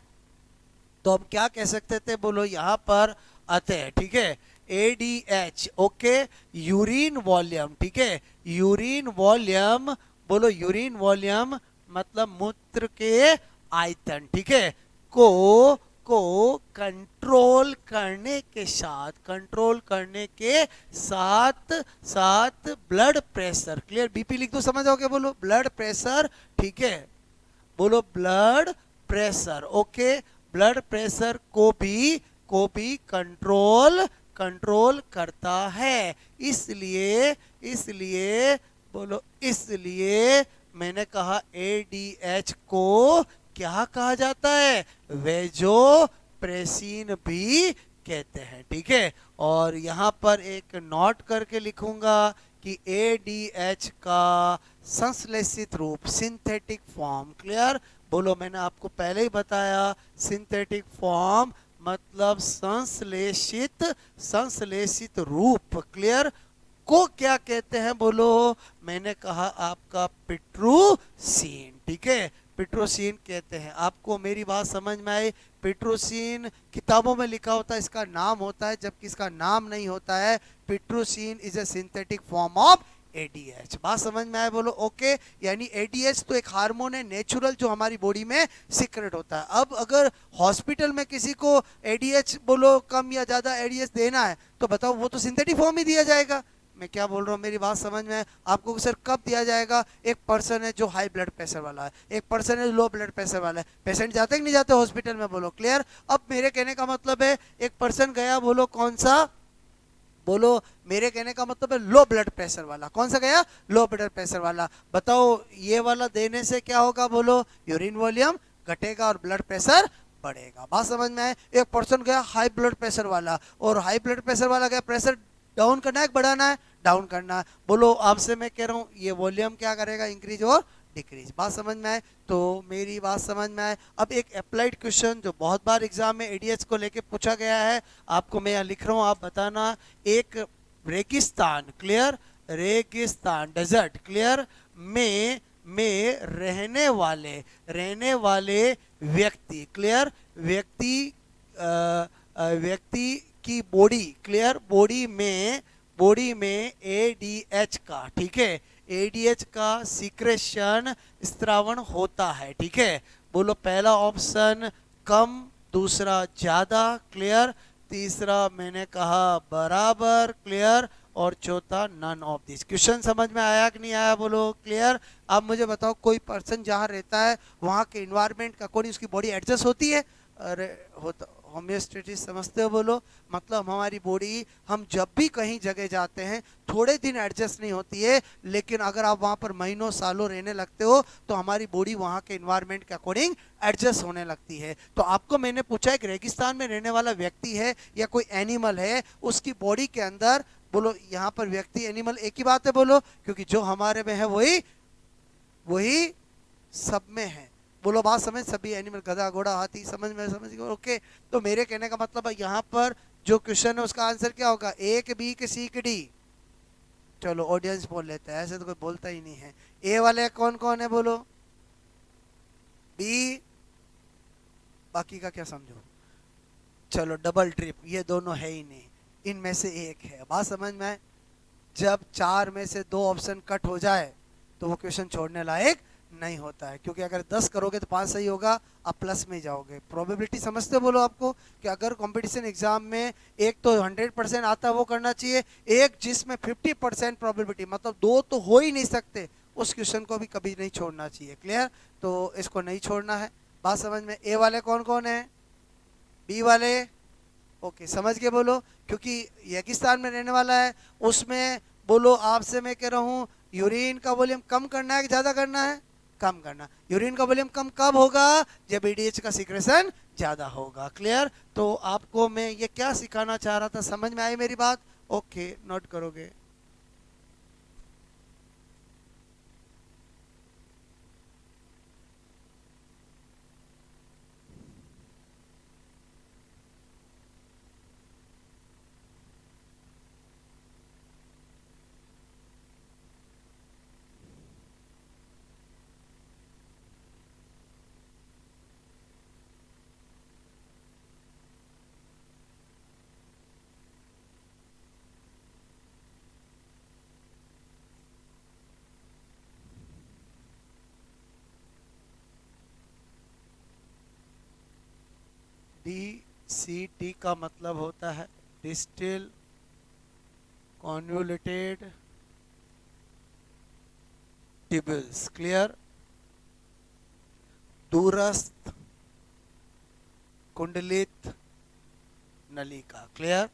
तो हम क्या कह सकते थे, बोलो यहां पर आते हैं। ठीक है, एडीएच। Okay, urine volume. ठीक है, यूरिन वॉल्यूम, बोलो यूरिन वॉल्यूम मतलब मूत्र के आयतन। ठीक है, को कंट्रोल करने के साथ ब्लड प्रेशर। क्लियर, बीपी लिख दो, समझ आओगे। बोलो ब्लड प्रेशर। ठीक है, बोलो blood pressure. Okay, blood pressure को भी कंट्रोल करता है। इसलिए बोलो, इसलिए मैंने कहा एडीएच को क्या कहा जाता है, वेजोप्रेसिन भी कहते हैं। ठीक है, और यहां पर एक नोट करके लिखूंगा कि एडीएच का संश्लेषित रूप, सिंथेटिक फॉर्म। क्लियर, बोलो मैंने आपको पहले ही बताया सिंथेटिक फॉर्म मतलब संश्लेषित रूप। क्लियर, को क्या कहते हैं, बोलो मैंने कहा आपका पिट्रोसिन। ठीक है, पिट्रोसिन कहते हैं। आपको मेरी बात समझ में आई। पिट्रोसिन किताबों में लिखा होता है इसका नाम होता है, जबकि इसका नाम नहीं होता है। Pitressin is a synthetic form of ADH. बात समझ में आए, बोलो ओके। यानी एडीएच तो एक हार्मोन है नेचुरल जो हमारी बॉडी में सीक्रेट होता है। अब अगर हॉस्पिटल में किसी को एडीएच बोलो कम या ज्यादा एडीएच देना है तो बताओ वो तो सिंथेटिक फॉर्म ही दिया जाएगा। मैं क्या बोल रहा हूँ, मेरी बात समझ में है आपको। सर कब दिया जाएगा, एक पर्सन है जो हाई ब्लड प्रेशर वाला है, एक पर्सन है जो लो ब्लड प्रेशर वाला है, पेशेंट जाते कि नहीं जाते हॉस्पिटल में, बोलो क्लियर। अब मेरे कहने का मतलब है एक पर्सन गया, बोलो कौन सा, बोलो मेरे कहने का मतलब है लो ब्लड प्रेशर वाला। कौन सा गया, लो ब्लड प्रेशर वाला। बताओ ये वाला देने से क्या होगा, बोलो यूरिन वॉल्यूम घटेगा और ब्लड प्रेशर बढ़ेगा। बात समझ में आए? एक पर्सन गया हाई ब्लड प्रेशर वाला, और हाई ब्लड प्रेशर वाला गया प्रेशर डाउन करना है बढ़ाना है? डाउन करना है। बोलो आपसे मैं कह रहा हूँ ये वॉल्यूम क्या करेगा? इंक्रीज और डिक्रीज। बात समझ में आए? तो मेरी बात समझ में आए? अब एक अप्लाइड क्वेश्चन जो बहुत बार एग्जाम में एडीएच को लेके पूछा गया है, आपको मैं यहाँ लिख रहा हूँ, आप बताना। एक रेगिस्तान, क्लियर, रेगिस्तान डेजर्ट, क्लियर, में रहने वाले व्यक्ति, क्लियर, व्यक्ति की बॉडी, क्लियर, बॉडी में एडीएच का, ठीक है, एडीएच का सीक्रेशन, स्त्रावण होता है, ठीक है। बोलो पहला ऑप्शन कम, दूसरा ज्यादा, क्लियर, तीसरा मैंने कहा बराबर, क्लियर, और चौथा नन ऑफ दिस। क्वेश्चन समझ में आया कि नहीं आया? बोलो क्लियर। अब मुझे बताओ, कोई पर्सन जहाँ रहता है वहाँ के इन्वायरमेंट का अकॉर्डिंग उसकी बॉडी एडजस्ट होती है? अरे होता, होम्योस्टेटिस समझते हो? बोलो मतलब हमारी बॉडी, हम जब भी कहीं जगह जाते हैं थोड़े दिन एडजस्ट नहीं होती है, लेकिन अगर आप वहाँ पर महीनों सालों रहने लगते हो तो हमारी बॉडी वहाँ के इन्वायरमेंट के अकॉर्डिंग एडजस्ट होने लगती है। तो आपको मैंने पूछा एक रेगिस्तान में रहने वाला व्यक्ति है या कोई एनिमल है, उसकी बॉडी के अंदर, बोलो यहाँ पर व्यक्ति एनिमल एक ही बात है, बोलो, क्योंकि जो हमारे में है वही वही सब में है। बोलो बात समझ? सभी एनिमल, गधा घोड़ा हाथी, समझ में? समझ गए? ओके। तो मेरे कहने का मतलब है यहाँ पर जो क्वेश्चन है उसका आंसर क्या होगा? एक बी के सी के डी। चलो ऑडियंस बोल लेते हैं, ऐसे तो कोई बोलता ही नहीं है। ए वाले कौन कौन है? बोलो बी, बाकी का क्या समझो? चलो डबल ट्रिप, ये दोनों है ही नहीं, इनमें से एक है। बात समझ में आए? जब चार में से दो ऑप्शन कट हो जाए तो वो क्वेश्चन छोड़ने लायक नहीं होता है, क्योंकि अगर 10 करोगे तो 5 सही होगा, आप प्लस में जाओगे। प्रोबेबिलिटी समझते हो? बोलो आपको कि अगर कंपटीशन एग्जाम में एक तो 100% आता है वो करना चाहिए, एक जिसमें 50% प्रोबेबिलिटी, मतलब दो तो हो ही नहीं सकते, उस क्वेश्चन को भी कभी नहीं छोड़ना चाहिए, क्लियर? तो इसको नहीं छोड़ना है। बात समझ में? ए वाले कौन कौन है? बी वाले? ओके, समझ के बोलो, क्योंकि रेगिस्तान में रहने वाला है उसमें। बोलो आपसे मैं कह रहा हूँ यूरिन का वॉल्यूम कम करना है कि ज्यादा करना है? कम करना। यूरिन का वॉल्यूम कम कब होगा? जब एडीएच का सीक्रेशन ज्यादा होगा, क्लियर? तो आपको मैं ये क्या सिखाना चाह रहा था, समझ में आई मेरी बात? ओके, नोट करोगे? डी सी टी का मतलब होता है डिस्टिल कॉन्वोल्यूटेड ट्यूबल्स, क्लियर, दूरस्थ कुंडलित नलिका, क्लियर।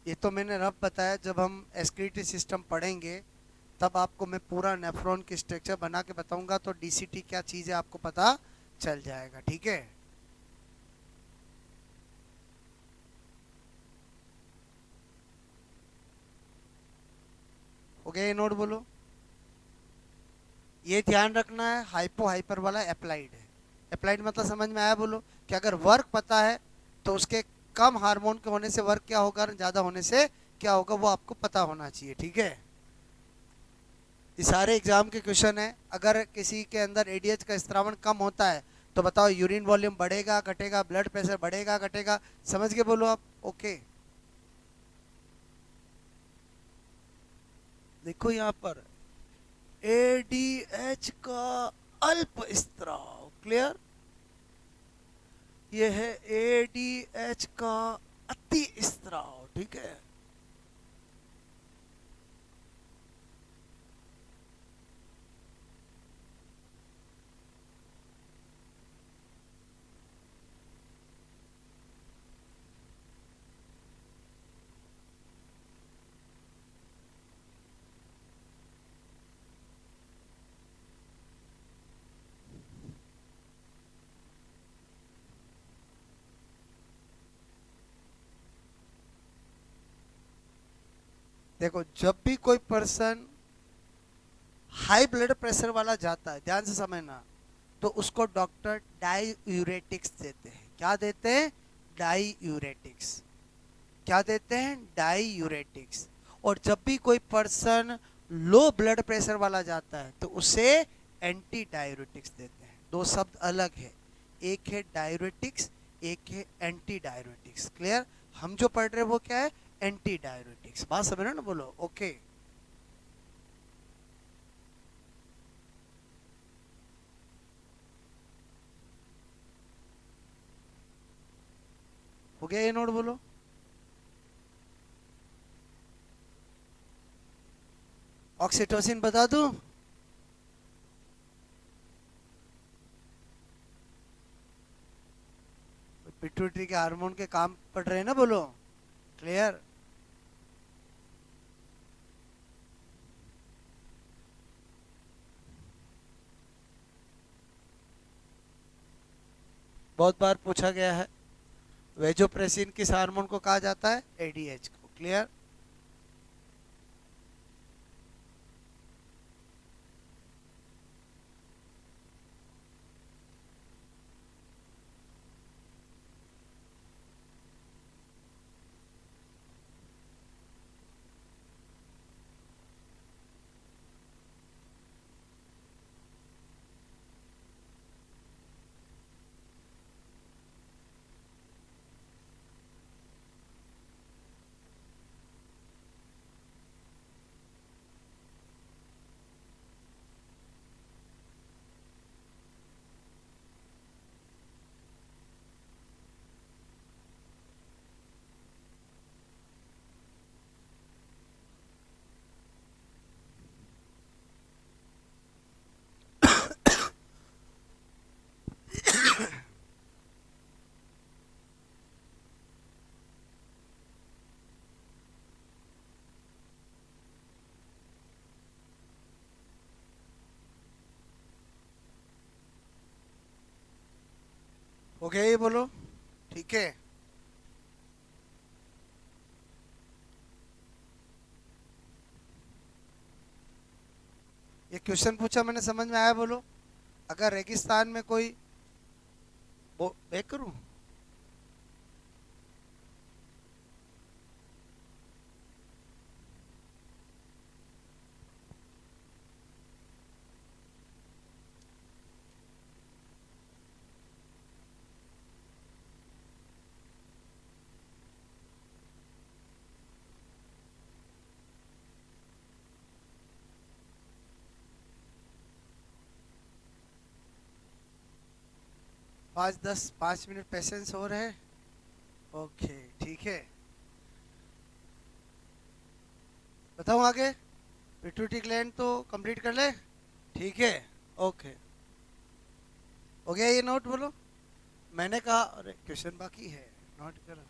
ये तो मैंने रब बताया, जब हम एसक्यूटी सिस्टम पढ़ेंगे तब आपको मैं पूरा नेफ्रॉन की स्ट्रक्चर बना के बताऊंगा, तो डीसीटी क्या चीज़ है आपको पता चल जाएगा, ठीक है? हो गया ये नोट? बोलो ये ध्यान रखना है, हाइपो हाइपर वाला अप्लाइड है। अप्लाइड मतलब समझ में आया? बोलो कि अगर वर्क पता है तो उसके कम हार्मोन के होने से वर्क क्या होगा, ज्यादा होने से क्या होगा, वो आपको पता होना चाहिए, ठीक है? ये सारे एग्जाम के क्वेश्चन है। अगर किसी के अंदर एडीएच का स्त्रावण कम होता है तो बताओ यूरिन वॉल्यूम बढ़ेगा घटेगा, ब्लड प्रेशर बढ़ेगा घटेगा? समझ के बोलो आप। ओके, देखो यहाँ पर एडीएच का अल्प स्त्राव, क्लियर, ये है एडीएच का अति स्त्राव, ठीक है? देखो जब भी कोई पर्सन हाई ब्लड प्रेशर वाला जाता है, ध्यान से समझना, तो उसको डॉक्टर डाईयूरेटिक्स देते हैं। क्या देते हैं? डाईयूरेटिक्स। क्या देते हैं? डाईयूरेटिक्स। और जब भी कोई पर्सन लो ब्लड प्रेशर वाला जाता है तो उसे एंटी डायूरेटिक्स देते हैं। दो शब्द अलग है, एक है डायूरेटिक्स, एक है एंटी डायूरेटिक्स। क्लियर? हम जो पढ़ रहे हैं वो क्या है? Anti diuretics. बात समझ रहे हो ना? बोलो ओके। हो गया ये नोट? बोलो। ऑक्सीटोसिन बता दूं? पिट्यूटरी के हार्मोन के काम पड़ रहे हैं ना? बोलो क्लियर? बहुत बार पूछा गया है। वेजोप्रेसिन किस हार्मोन को कहा जाता है? एडीएच को। क्लियर? हो गया ये? बोलो ठीक है। ये क्वेश्चन पूछा मैंने, समझ में आया? बोलो। अगर रेगिस्तान में कोई बैक करूं? 5-10-5 मिनट पेशेंस हो रहे हैं। ओके ठीक है, बताऊं आगे? पिट्यूटरी ग्लैंड तो कंप्लीट कर ले। ठीक है ओके। हो गया ये नोट? बोलो। मैंने कहा अरे क्वेश्चन बाकी है, नोट कर।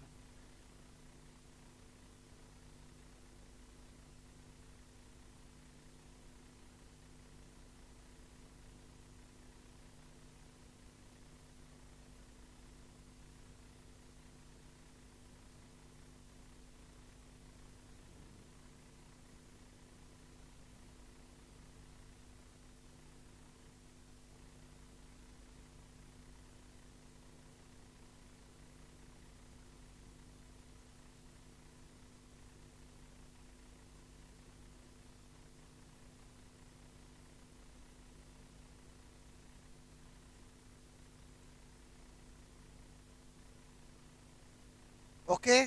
ओके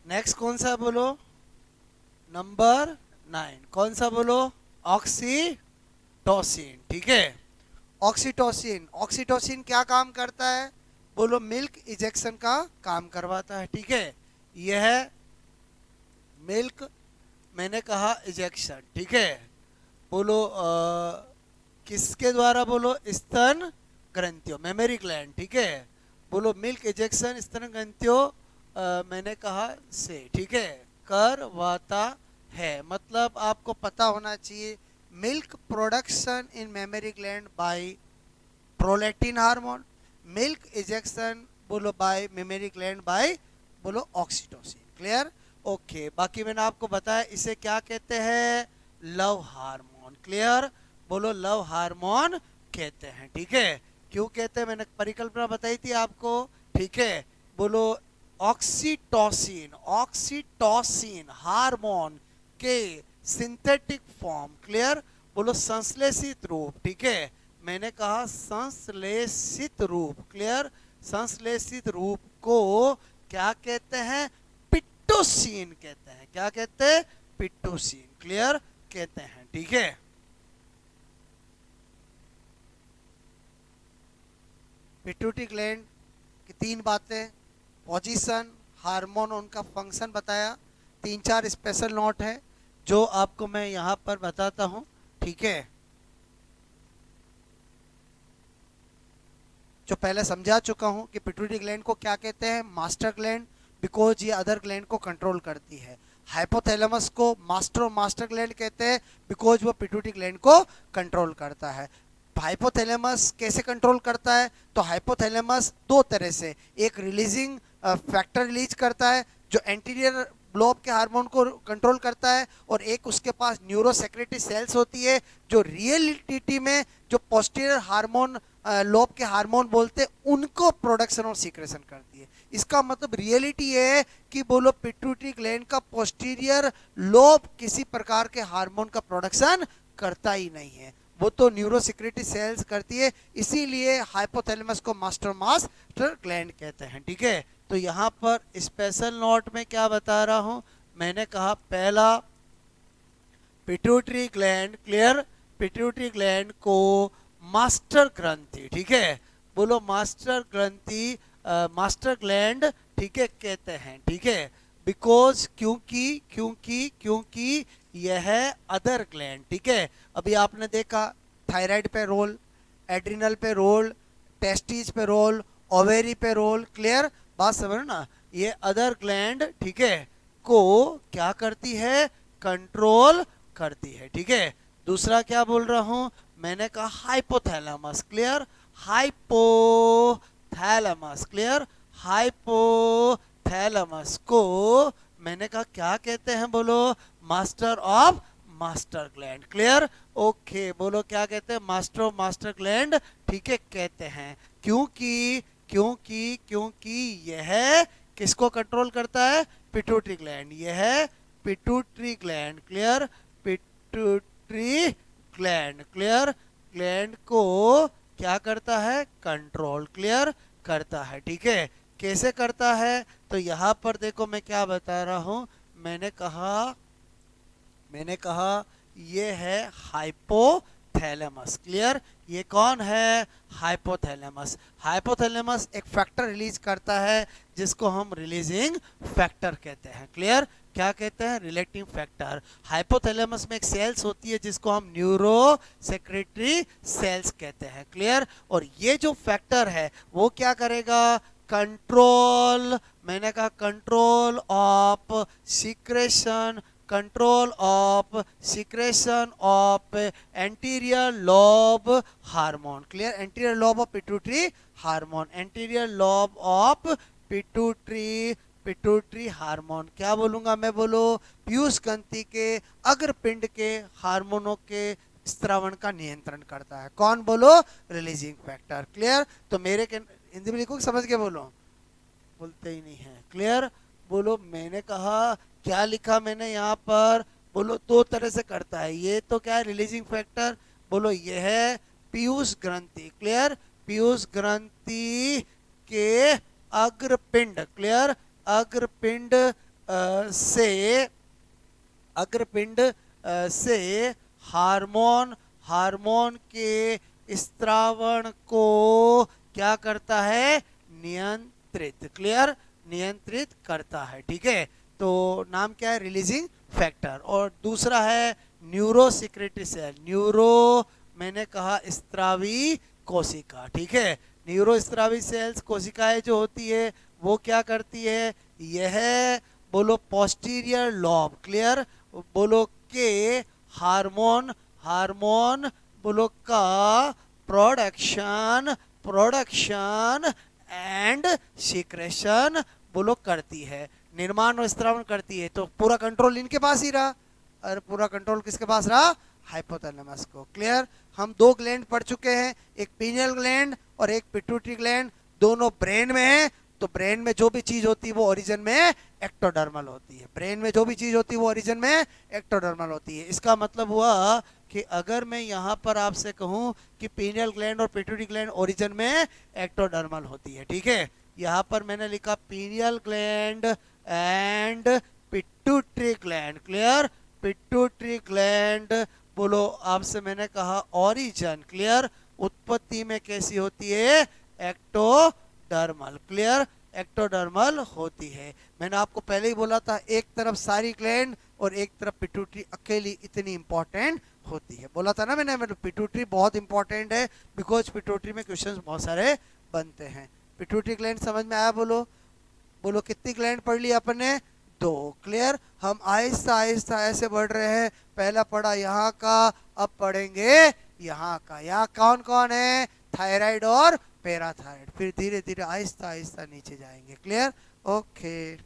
नेक्स्ट कौन सा बोलो? नंबर 9 कौन सा बोलो? ऑक्सीटोसिन। ठीक है, ऑक्सीटोसिन। ऑक्सीटोसिन क्या काम करता है? बोलो मिल्क इजेक्शन का काम करवाता है। ठीक है, यह है मिल्क, मैंने कहा इजेक्शन। ठीक है, बोलो किसके द्वारा? बोलो स्तन ग्रंथियों, मेमोरी ग्लैंड। ठीक है, बोलो मिल्क इजेक्शन स्तन ग्रंथियों मैंने कहा से, ठीक है, करवाता है। मतलब आपको पता होना चाहिए milk production in mammary gland by prolactin hormone, milk ejection बोलो बाय मेमरी ग्लैंड बाय बोलो ऑक्सीटोसिन। क्लियर? ओके, बाकी मैंने आपको बताया इसे क्या कहते हैं, लव हार्मोन। क्लियर? बोलो लव हार्मोन कहते हैं। ठीक है, क्यों कहते हैं मैंने परिकल्पना बताई थी आपको। ठीक है, बोलो ऑक्सीटोसिन, ऑक्सीटोसिन हार्मोन के सिंथेटिक फॉर्म। क्लियर? बोलो संश्लेषित रूप। ठीक है, मैंने कहा संश्लेषित रूप। क्लियर? संश्लेषित रूप को क्या कहते हैं, पिट्टोसिन कहते हैं। क्या कहते हैं, पिट्टोसिन। क्लियर? कहते हैं। ठीक है, पिट्यूटरी ग्लैंड की तीन बातें, पोजीशन, हार्मोन, उनका फंक्शन बताया। तीन चार स्पेशल नोट है जो आपको मैं यहाँ पर बताता हूँ। ठीक है, जो पहले समझा चुका हूँ कि पिट्यूटरी ग्लैंड को क्या कहते हैं, मास्टर ग्लैंड, बिकॉज ये अदर ग्लैंड को कंट्रोल करती है। हाइपोथैलेमस को मास्टर और मास्टर ग्लैंड कहते हैं बिकॉज वो पिट्यूटरी ग्लैंड को कंट्रोल करता है। हाइपोथैलेमस कैसे कंट्रोल करता है, तो हाइपोथैलेमस दो तरह से, एक रिलीजिंग फैक्टर रिलीज करता है जो एंटीरियर लोब के हार्मोन को कंट्रोल करता है, और एक उसके पास न्यूरोसेक्रेटरी सेल्स होती है जो रियलिटी में जो पोस्टीरियर हार्मोन लोब के हार्मोन बोलते हैं उनको प्रोडक्शन और सीक्रेशन करती है। इसका मतलब रियलिटी ये है कि बोलो पिट्यूटरी ग्लैंड का पोस्टीरियर लोब किसी प्रकार के हार्मोन का प्रोडक्शन करता ही नहीं है, वो तो न्यूरोसेक्रेटरी सेल्स करती है। इसीलिए हाइपोथैलेमस को मास्टर ग्लैंड कहते हैं। ठीक है, तो यहाँ पर स्पेशल नोट में क्या बता रहा हूँ, मैंने कहा पहला pituitary gland. Clear? Pituitary gland को मास्टर ग्रंथि, ठीक है, बोलो मास्टर ग्रंथि, मास्टर ग्लैंड, ठीक है, कहते हैं। ठीक है, बिकॉज क्योंकि क्योंकि क्योंकि यह है अदर ग्लैंड। ठीक है, अभी आपने देखा थायराइड पे रोल, एड्रिनल पे रोल, टेस्टिस पे रोल, ओवेरी पे रोल। क्लियर? बात समझ ना, ये अदर ग्लैंड, ठीक है, को क्या करती है, कंट्रोल करती है। ठीक है, दूसरा क्या बोल रहा हूं, मैंने कहा hypothalamus. Clear? Hypothalamus. Clear? Hypothalamus को मैंने कहा क्या कहते हैं, बोलो master of master gland. Clear? Okay, बोलो क्या कहते हैं, मास्टर ऑफ मास्टर ग्लैंड, ठीक है, कहते हैं। क्योंकि क्योंकि क्योंकि यह किसको कंट्रोल करता है, पिट्यूटरी ग्लैंड। यह pituitary gland. Clear? Pituitary gland. Clear? Gland को क्या करता है, कंट्रोल। क्लियर? करता है। ठीक है, कैसे करता है, तो यहां पर देखो मैं क्या बता रहा हूं, मैंने कहा ये है हाइपोथैलेमस। क्लियर? ये कौन है, हाइपोथैलेमस। हाइपोथैलेमस एक फैक्टर रिलीज करता है जिसको हम रिलीजिंग फैक्टर कहते हैं। क्लियर? क्या कहते हैं, रिलेटिंग फैक्टर। हाइपोथैलेमस में एक सेल्स होती है जिसको हम न्यूरो सेक्रेटरी सेल्स कहते हैं। क्लियर? और ये जो फैक्टर है वो क्या करेगा, कंट्रोल, मैंने कहा control of secretion, control of secretion of anterior lobe hormone. Clear? Anterior lobe of pituitary hormone, anterior lobe of pituitary hormone. क्या बोलूंगा मैं, बोलो पीयूष ग्रंथि के अग्रपिंड के हार्मोनों के स्त्रावण का नियंत्रण करता है। कौन, बोलो रिलीजिंग फैक्टर। क्लियर? तो मेरे के हिंदी में लिखो, समझ के बोलो, बोलते ही नहीं है। क्लियर? बोलो, मैंने कहा क्या लिखा मैंने यहाँ पर, बोलो दो तरह से करता है। ये तो क्या है, रिलीजिंग फैक्टर, बोलो ये है पीयूष ग्रंथि। क्लियर? पीयूष ग्रंथि के अग्रपिंड। क्लियर? अग्रपिंड से अग्रपिंड से हार्मोन के स्त्रावण को क्या करता है, नियंत्रित। क्लियर? नियंत्रित करता है। ठीक है, तो नाम क्या है, रिलीजिंग फैक्टर। और दूसरा है न्यूरो सिक्रेटरी सेल। न्यूरो मैंने कहा स्त्रावी कोशिका। ठीक है, न्यूरो स्त्रावी सेल्स कोशिकाएं जो होती है वो क्या करती है, यह बोलो पोस्टीरियर लॉब। क्लियर? बोलो के हार्मोन बोलो का प्रोडक्शन एंड सीक्रेशन बोलो करती है, निर्माण और स्त्रावन करती है। तो पूरा कंट्रोल इनके पास ही रहा, और पूरा कंट्रोल किसके पास रहा? हाइपोथैलेमस को। क्लियर? हम दो ग्लैंड पढ़ चुके हैं, एक पीनियल ग्लैंड और एक पिट्यूटरी ग्लैंड, दोनों ब्रेन में है। तो ब्रेन में जो भी चीज होती है वो ओरिजिन में एक्टोडर्मल होती है, ब्रेन में जो भी चीज होती है वो ओरिजिन में एक्टोडर्मल होती है। इसका मतलब हुआ कि अगर मैं यहाँ पर आपसे कहूँ कि पीनियल ग्लैंड और पिट्यूटरी ग्लैंड ओरिजिन में एक्टोडर्मल होती है, ठीक है, यहाँ पर मैंने लिखा pineal gland and pituitary gland. Clear? Pituitary gland बोलो, आपसे मैंने कहा ओरिजिन। क्लियर? उत्पत्ति में कैसी होती है? एक्टोडर्मल। क्लियर? एक्टोडर्मल होती है। मैंने आपको पहले ही बोला था, एक तरफ सारी ग्लैंड और एक तरफ पिट्यूटरी अकेली इतनी इंपॉर्टेंट होती है। बोला था ना मैंने, मतलब पिट्यूटरी बहुत इंपॉर्टेंट है, बिकॉज पिट्यूटरी में क्वेश्चंस बहुत सारे बनते हैं। पिट्यूटरी ग्लैंड समझ में आया? बोलो बोलो, कितनी ग्लैंड पढ़ ली अपन ने? दो। क्लियर? हम आहिस्ता आहिस्ता ऐसे बढ़ रहे हैं, पहला पढ़ा यहाँ का, अब पढ़ेंगे यहाँ का। यहाँ कौन कौन है? थायराइड और पैराथायराइड। फिर धीरे धीरे आहिस्ता आहिस्ता नीचे जाएंगे। क्लियर? ओके।